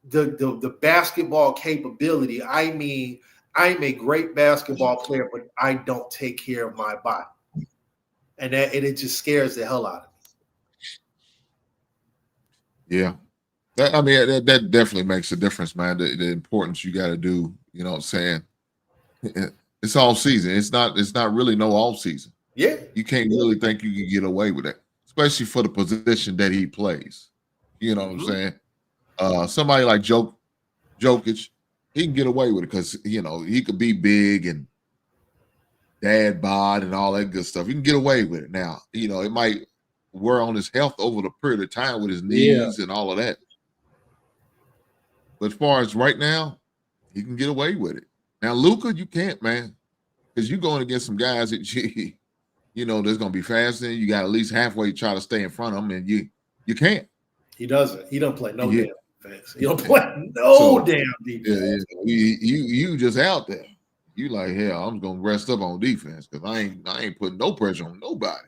the basketball capability. I mean, I'm a great basketball player, but I don't take care of my body. And it just scares the hell out of me. Yeah. That definitely makes a difference, man. The importance you got to do, you know what I'm saying? It's all season. It's not really no off season. Yeah. You can't really think you can get away with that, especially for the position that he plays. You know what I'm saying? Somebody like Jokic, he can get away with it because, you know, he could be big and dad bod and all that good stuff. He can get away with it. Now, you know, it might wear on his health over the period of time with his knees and all of that. But as far as right now, he can get away with it. Now, Luka, you can't, man, because you're going against some guys that you know, there's going to be faster. You got at least halfway try to stay in front of them, and you can't. He doesn't. He don't play no damn defense. He don't play no damn defense. Yeah. You just out there. You like, hell, I'm going to rest up on defense because I ain't putting no pressure on nobody.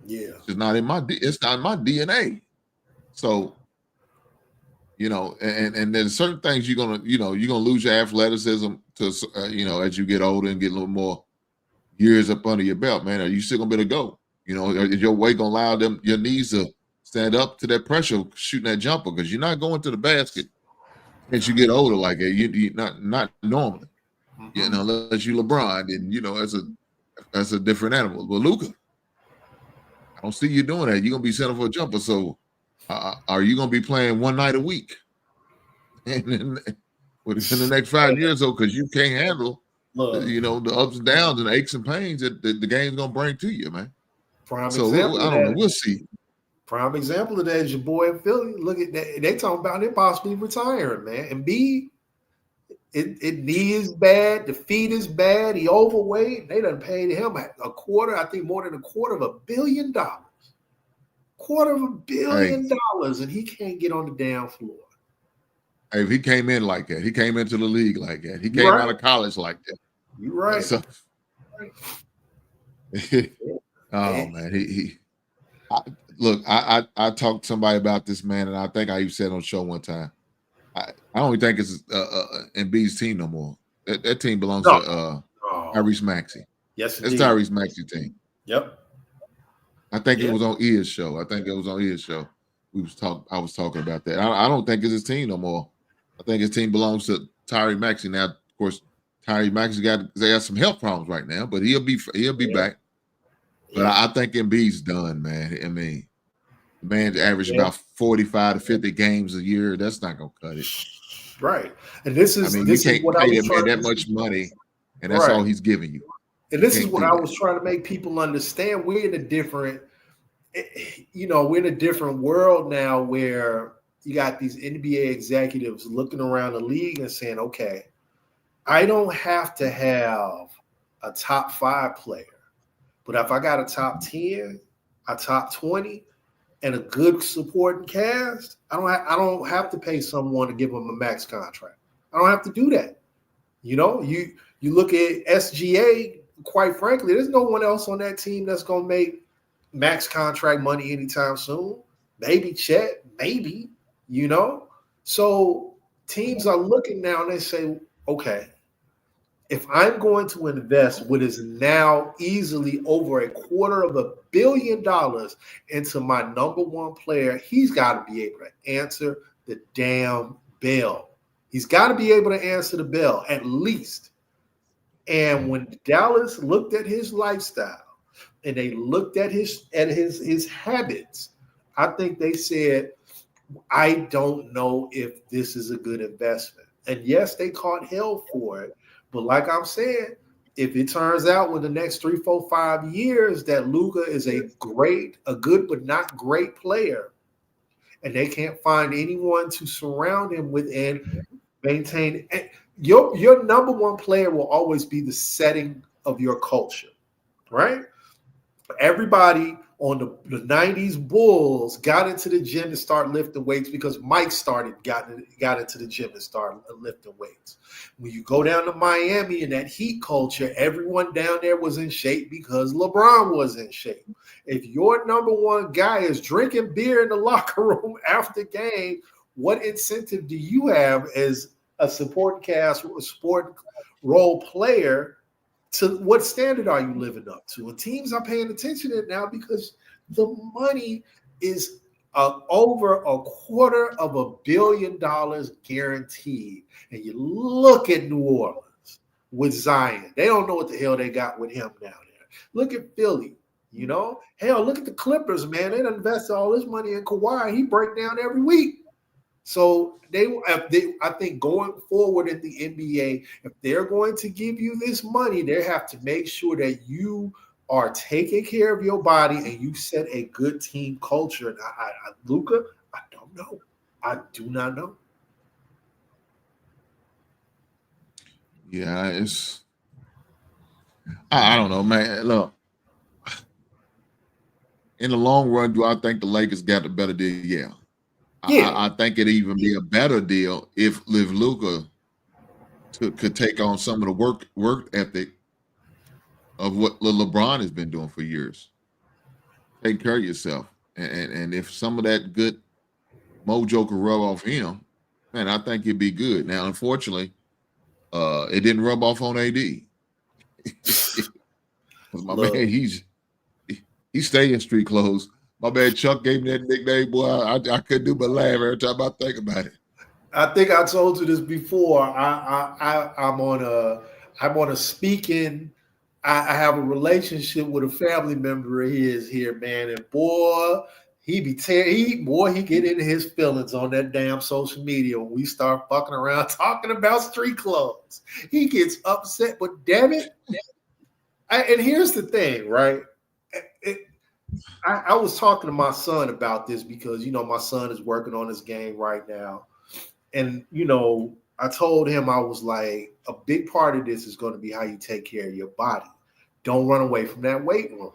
Yeah. It's not in my DNA. So, you know, and there's certain things you're gonna lose your athleticism to you know, as you get older and get a little more years up under your belt, man. Are you still gonna be able to go? You know, is your weight gonna allow your knees to stand up to that pressure shooting that jumper? Because you're not going to the basket as you get older like that. You not normally. You know, unless you LeBron, and you know, that's a different animal. But Luka, I don't see you doing that. You're gonna be setting for a jumper. So are you gonna be playing one night a week in the next 5 years though? Because you can't handle you know, the ups and downs and aches and pains that the game's gonna bring to you, man. So I don't know. We'll see. Prime example of that is your boy in Philly. Look at that. They talking about him possibly retiring, man. And B, it knee is bad, the feet is bad, he overweight. They done paid him a quarter, I think more than $250 million. $250 million, and he can't get on the damn floor. Hey, if he came in like that, he came into the league like that, he came out of college like that. You're right. So, man, I talked to somebody about this, man, and I think I even said on the show one time, I don't even think it's Embiid's team no more. That team belongs to Tyrese Maxey. Yes, it's Tyrese Maxey team. Yep. I think it was on Ian's show. I was talking about that. I don't think it's his team no more. I think his team belongs to Tyrese Maxey. Now, of course, Tyrese Maxey got some health problems right now, but he'll be back. But I think Embiid's done, man. I mean, the man's average about 45 to 50 games a year. That's not gonna cut it. Right. And this is you can't pay him that much money, and that's all he's giving you. And this is Can't what do I that. was trying to make people understand. We're in a different, we're in a different world now where you got these NBA executives looking around the league and saying, okay, I don't have to have a top 5 player, but if I got a top 10, a top 20, and a good supporting cast, I don't have to pay someone to give them a max contract. I don't have to do that. You look at SGA, quite frankly, there's no one else on that team that's going to make max contract money anytime soon. Maybe Chet, maybe, So teams are looking now and they say, okay, if I'm going to invest what is now easily over $250 million into my number one player, he's got to be able to answer the damn bell. He's got to be able to answer the bell at least. And when Dallas looked at his lifestyle and they looked at his habits, I think they said, I don't know if this is a good investment. And yes, they caught hell for it. But like I'm saying, if it turns out in the next 3, 4, 5 years that Luka is a good but not great player, and they can't find anyone to surround him with and maintain, your number one player will always be the setting of your culture, right? Everybody on the 90s Bulls got into the gym to start lifting weights because Mike got into the gym and started lifting weights. When you go down to Miami in that Heat culture, everyone down there was in shape because LeBron was in shape. If your number one guy is drinking beer in the locker room after game, what incentive do you have as a supporting cast or a sport role player? To what standard are you living up to? And teams are paying attention to it now because the money is over $250 million guaranteed. And you look at New Orleans with Zion. They don't know what the hell they got with him down there. Look at Philly, Hell, look at the Clippers, man. They invested all this money in Kawhi. He break down every week. So I think going forward in the NBA, if they're going to give you this money, they have to make sure that you are taking care of your body and you set a good team culture. And Luka, I don't know. I do not know. Yeah, I don't know, man. Look, in the long run, do I think the Lakers got the better deal? Yeah. I think it'd even be a better deal if Luka could take on some of the work ethic of what LeBron has been doing for years. Take care of yourself, and if some of that good mojo could rub off him, man, I think it'd be good. Now, unfortunately, it didn't rub off on AD. Because my man, he stay in street clothes. My man Chuck gave me that nickname, boy. I couldn't do but laugh every time I think about it. I think I told you this before. I'm on a speaking. I have a relationship with a family member of his here, man, and boy, he get into his feelings on that damn social media when we start fucking around talking about street clothes. He gets upset, but damn it. And here's the thing, right? I was talking to my son about this because, my son is working on his game right now. And, I told him, I was like, a big part of this is going to be how you take care of your body. Don't run away from that weight room.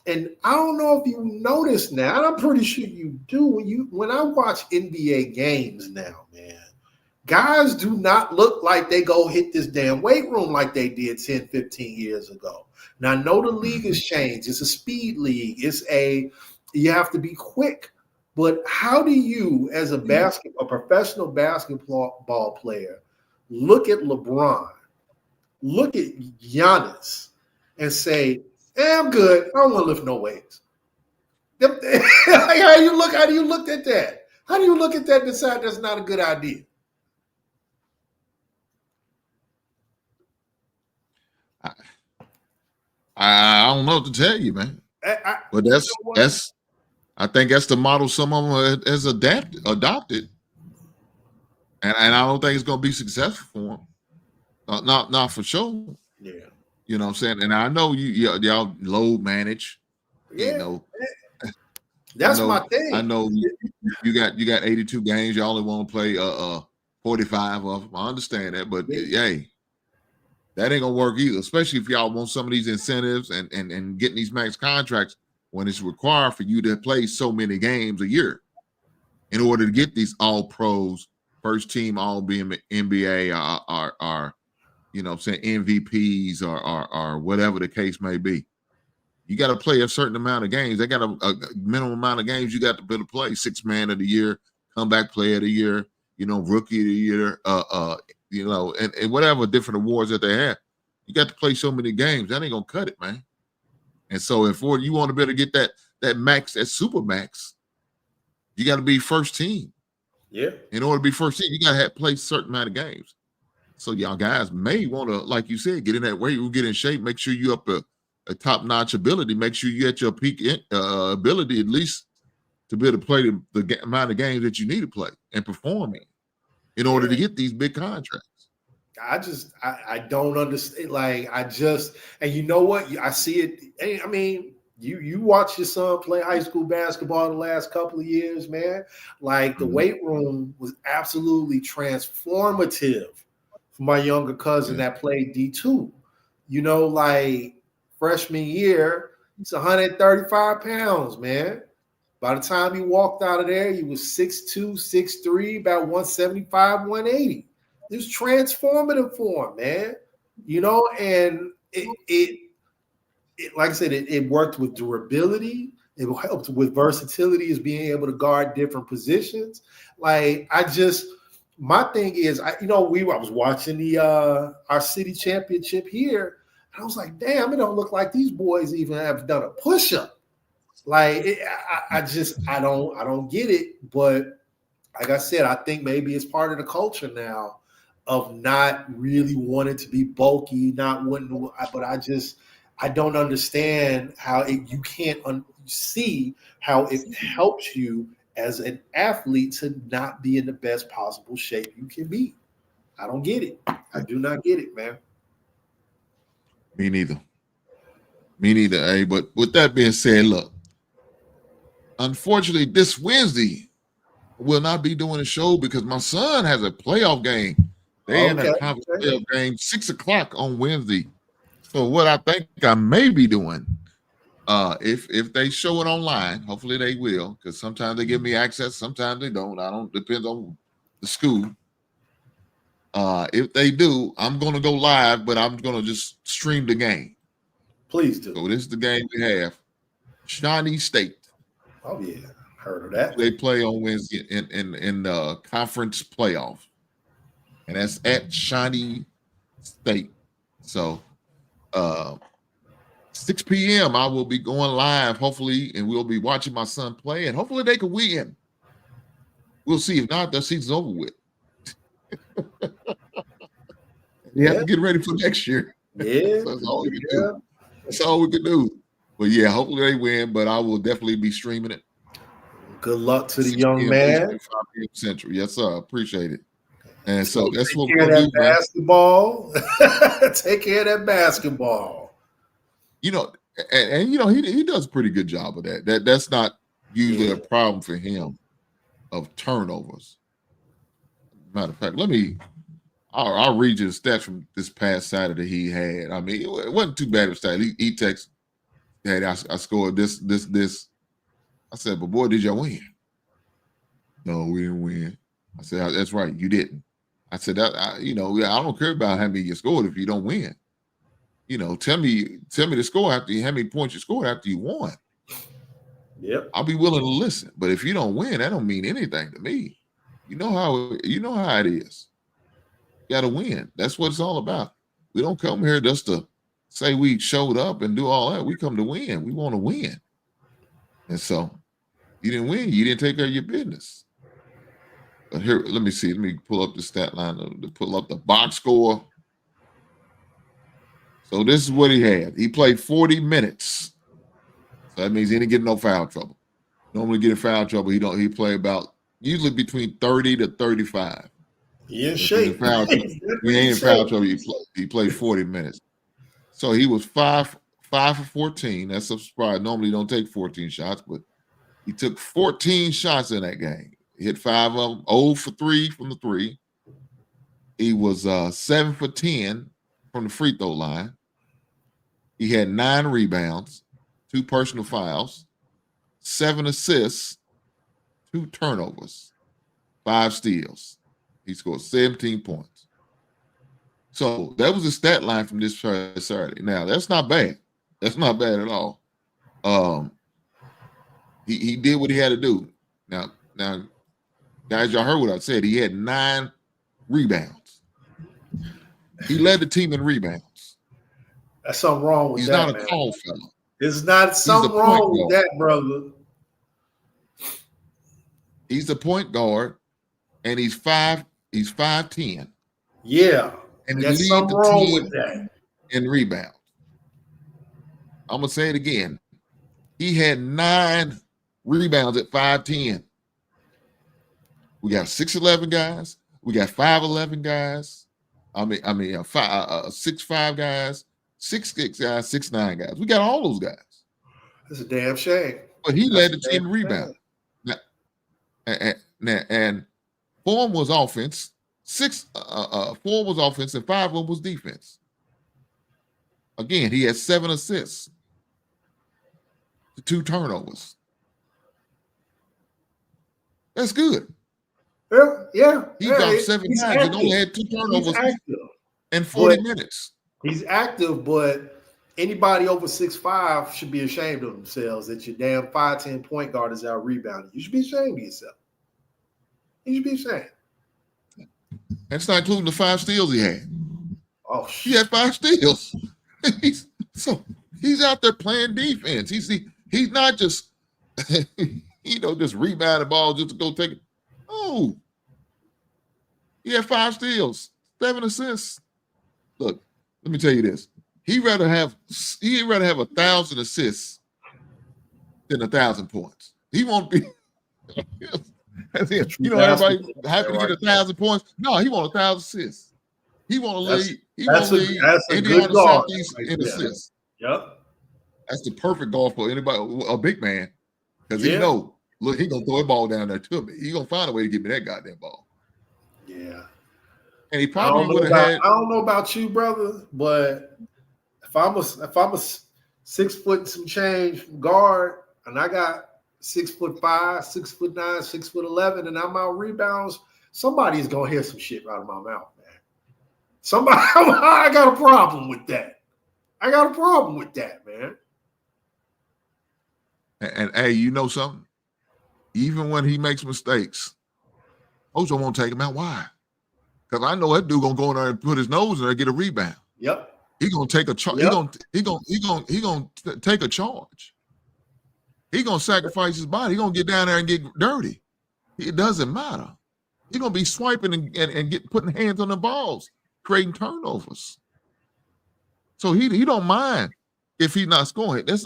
And I don't know if you notice now, and I'm pretty sure you do, when I watch NBA games now, man, guys do not look like they go hit this damn weight room like they did 10, 15 years ago. Now, I know the league has changed. It's a speed league. You have to be quick. But how do you, as a professional basketball player, look at LeBron, look at Giannis, and say, I'm good. I don't want to lift no weights. How do you look at that? How do you look at that and decide that's not a good idea? I don't know what to tell you, man. But I think that's the model some of them has adopted, and I don't think it's going to be successful for them. Not for sure. Yeah. You know what I'm saying? And I know y'all load manage. Yeah, You know, that's I know, my thing. I know you got 82 games. You only want to play 45 of them. I understand that, but hey, that ain't gonna work either. Especially if y'all want some of these incentives and getting these max contracts when it's required for you to play so many games a year in order to get these all pros, first team all NBA or you know what I'm saying, MVPs or whatever the case may be. You got to play a certain amount of games. They got a minimum amount of games you got to be able to play. 6th man of the year, comeback player of the year, you know, rookie of the year, you know, and whatever different awards that they have. You got to play so many games. That ain't gonna cut it, man. And so if you want to be able to get that max, that super max, you got to be first team. Yeah. In order to be first team, you got to play a certain amount of games. So y'all guys may want to, like you said, get in that weight room, get in shape, make sure you up a top-notch ability, make sure you at your peak ability at least to be able to play the amount of games that you need to play and perform in order to get these big contracts. I don't understand. Like, and you know what? I see it. I mean, you watch your son play high school basketball the last couple of years, man. Like, the weight room was absolutely transformative for my younger cousin that played D2. You know, like freshman year, he's 135 pounds, man. By the time he walked out of there, he was 6'2", 6'3", about 175, 180. It was transformative for him, man. You know, and it like I said, it worked with durability. It helped with versatility, as being able to guard different positions. Like, my thing is, I was watching our city championship here, and I was like, damn, it don't look like these boys even have done a push-up. Like, I don't get it. But like I said, I think maybe it's part of the culture now of not really wanting to be bulky, not wanting to, but I don't understand how you can't see how it helps you as an athlete to not be in the best possible shape you can be. I don't get it. I do not get it, man. Me neither. Hey, but with that being said, look, unfortunately, this Wednesday will not be doing a show because my son has a playoff game. They in a conference playoff game, 6:00 on Wednesday. So what I think I may be doing, if they show it online, hopefully they will, because sometimes they give me access, sometimes they don't. Depends on the school. If they do, I'm gonna go live, but I'm gonna just stream the game. Please do. So this is the game we have. Shawnee State. Oh yeah, heard of that. They play on Wednesday in the conference playoff, and that's at Shawnee State. So 6 p.m. I will be going live, hopefully, and we'll be watching my son play, and hopefully they can win. We'll see. If not, the season's over with. We have to get ready for next year. Yeah. So that's all we can do. That's all we can do. But yeah, hopefully they win, but I will definitely be streaming it. Good luck to the young man. 5 p.m. Central. Yes, sir. Appreciate it. And so that's what we're going to do, basketball. Take care of that basketball. You know, and you know, he does a pretty good job of that. That's not usually a problem for him of turnovers. Matter of fact, I'll read you the stats from this past Saturday he had. I mean, it wasn't too bad of a stat. He texted, "Daddy, I scored this. I said, but boy, did y'all win? No, we didn't win. I said, that's right, you didn't. I said, I don't care about how many you scored if you don't win. You know, tell me the score after how many points you scored after you won. Yep. I'll be willing to listen. But if you don't win, that don't mean anything to me. You know how it is. You gotta win. That's what it's all about. We don't come here just to say we showed up and do all that. We come to win. We want to win. And so you didn't win. You didn't take care of your business. But here, let me see. Let me pull up the stat line to pull up the box score. So this is what he had. He played 40 minutes. So that means he didn't get no foul trouble. Normally get in foul trouble. He play about usually between 30 to 35. He in shape. He ain't in foul trouble. He played 40 minutes. So he was 5 for 14. That's a surprise. Normally you don't take 14 shots, but he took 14 shots in that game. He hit 5 of them, 0 for 3 from the 3. He was 7 for 10 from the free throw line. He had 9 rebounds, 2 personal fouls, 7 assists, 2 turnovers, 5 steals. He scored 17 points. So that was the stat line from this Saturday. Now, that's not bad. That's not bad at all. He did what he had to do. Now, guys, y'all heard what I said. He had 9 rebounds. He led the team in rebounds. That's something wrong with He's that, not man. a tall fella. There's not something wrong with that, brother. He's the point guard, and he's 5'10". Yeah. And he There's leads something the wrong team with that. in rebounds. I'm gonna say it again. He had 9 rebounds at 5'10". We got 6'11" guys. We got 5'11" guys. 6'5" guys, 6'6" guys, 6'9" guys. We got all those guys. That's a damn shame. But he led the team in rebound. And 4 was offense. 4 was offense, and 5 of them was defense. Again, he had 7 assists, 2 turnovers. That's good. Yeah. He dropped 7 times and only had 2 turnovers in 40 minutes. He's active, but anybody over 6'5" should be ashamed of themselves that your damn 5'10" point guard is out rebounding. You should be ashamed of yourself. You should be ashamed. That's not including the 5 steals he had. Oh, He had 5 steals. he's out there playing defense. He's not just just rebound the ball just to go take it. Oh, he had 5 steals, 7 assists. Look, let me tell you this: he'd rather have 1,000 assists than 1,000 points. He won't be. That's it. Everybody happy to get 1,000 points. No, he want 1,000 assists. He want to lead. He want to lead Indiana Southeast in assists. Yep. That's the perfect goal for anybody, a big man, because he know. Look, he gonna throw a ball down there to me. He gonna find a way to get me that goddamn ball. Yeah. And he probably would have had. I don't know about you, brother, but if I'm a 6 foot and some change guard, and I got 6'5", 6'9", 6'11", and I'm out rebounds, somebody's gonna hear some shit out of my mouth, man. Somebody, I got a problem with that. Man. And hey, you know something? Even when he makes mistakes, Ocho won't take him out. Why? Because I know that dude gonna go in there and put his nose in there and get a rebound. Yep. He gonna take a charge. Yep. He gonna take a charge. He gonna sacrifice his body. He gonna get down there and get dirty. It doesn't matter. He gonna be swiping and putting hands on the balls, creating turnovers. So he don't mind if he's not scoring. That's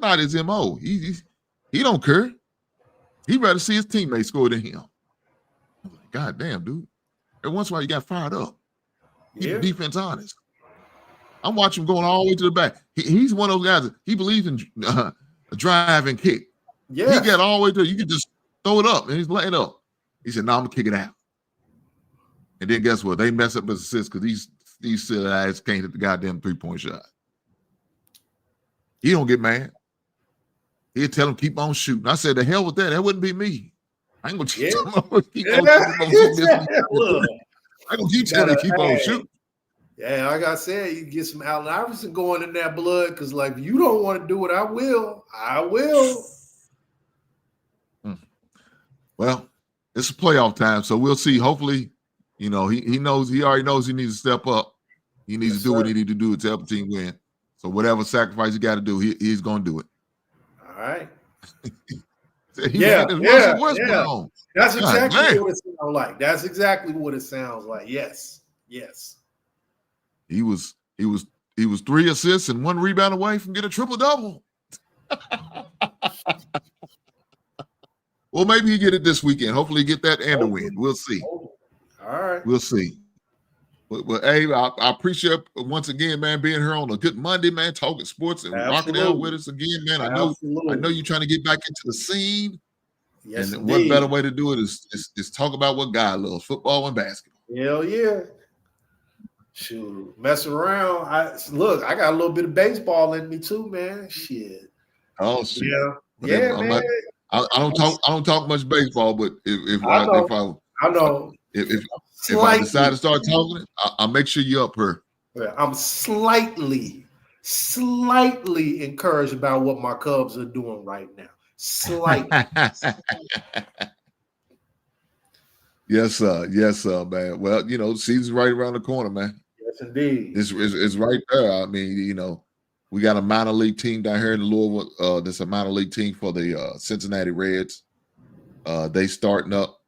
not his MO. He don't care. He'd rather see his teammates score than him. God damn, dude. Every once in a while you got fired up. Keep the defense honest. I'm watching him going all the way to the back. He's one of those guys. He believes in drive and kick. Yeah. He got all the way to, you can just throw it up, and he's laying up. He said, "No, I'm gonna kick it out." And then guess what? They mess up his assist because these silly guys can't hit the goddamn 3-point shot. He don't get mad. He'll tell him keep on shooting. I said, "The hell with that. That wouldn't be me. I ain't gonna keep telling him keep on shooting. I gonna keep telling him keep on shooting." Yeah, like I said, you get some Allen Iverson going in that blood because, like, you don't want to do it. I will. Well, it's a playoff time, so we'll see. Hopefully, he knows he already knows he needs to step up. He needs to do what he needs to do to help the team win. So whatever sacrifice he got to do, he's going to do it. All right. That's exactly what it sounds like. That's exactly what it sounds like. Yes. He was 3 assists and 1 rebound away from getting a triple-double. Well, maybe he get it this weekend. Hopefully he get that and a win. We'll see. All right. We'll see. But hey, I appreciate once again, man, being here on a good Monday, man, talking sports and rocking out with us again, man. I know you're trying to get back into the scene. Yes, and indeed. what better way to do it is talk about what God loves, football and basketball. Hell yeah. Shoot, mess around. I got a little bit of baseball in me too, man. Shit. Oh shit. Yeah. But Yeah, man. I don't talk much baseball, but if I know. if I decide to start talking, I'll make sure you're up here. I'm slightly encouraged about what my Cubs are doing right now. Slightly. Yes, sir, man. Well, the season's right around the corner, man. Yes, indeed. It's right there. I mean, we got a minor league team down here in Louisville. That's a minor league team for the Cincinnati Reds. They starting up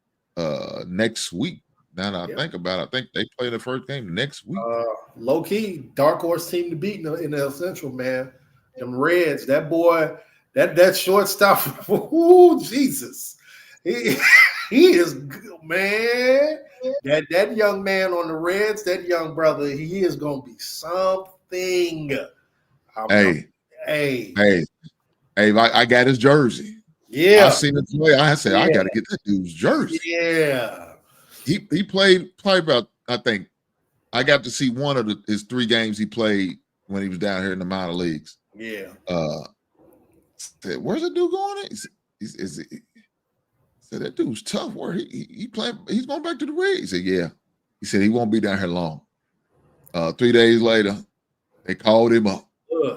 next week. Now that I think about it, I think they play the first game next week. Low key, dark horse team to beat in the Central, man. Them Reds, that boy, that shortstop. Ooh, Jesus, he is good, man. That young man on the Reds, that young brother, he is gonna be something. Hey, I got his jersey. Yeah, I seen him play. I said, I got to get that dude's jersey. Yeah. He played about, I think, I got to see one of his 3 games he played when he was down here in the minor leagues. Yeah. Said, where's the dude going? He said, that dude's tough. Where he playing? He's going back to the Reds. He said, yeah. He said he won't be down here long. 3 days later, they called him up.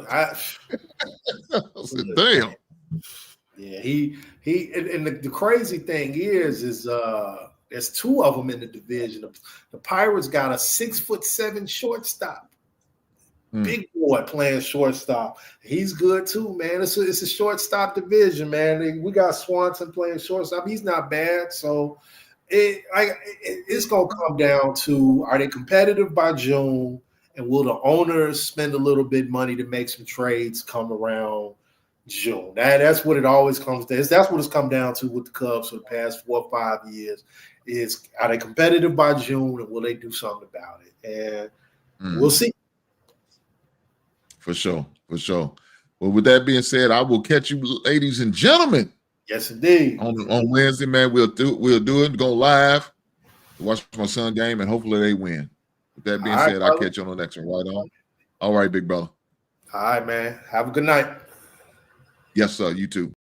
I said, damn. Yeah, he and the crazy thing is there's 2 of them in the division. The Pirates got a 6'7" shortstop, big boy playing shortstop. He's good too, man. It's a shortstop division, man. We got Swanson playing shortstop. He's not bad. So it's gonna come down to, are they competitive by June, and will the owners spend a little bit money to make some trades come around June? That's what it always comes to. That's what it's come down to with the Cubs for the past 4 or 5 years. Is, are they competitive by June, and will they do something about it? And we'll see. For sure. Well, with that being said, I will catch you, ladies and gentlemen. Yes, indeed. On Wednesday, man, we'll do it. Go live, watch my son game, and hopefully they win. With that being said, I'll catch you on the next one. Right on. All right, big brother. All right, man. Have a good night. Yes, sir. You too.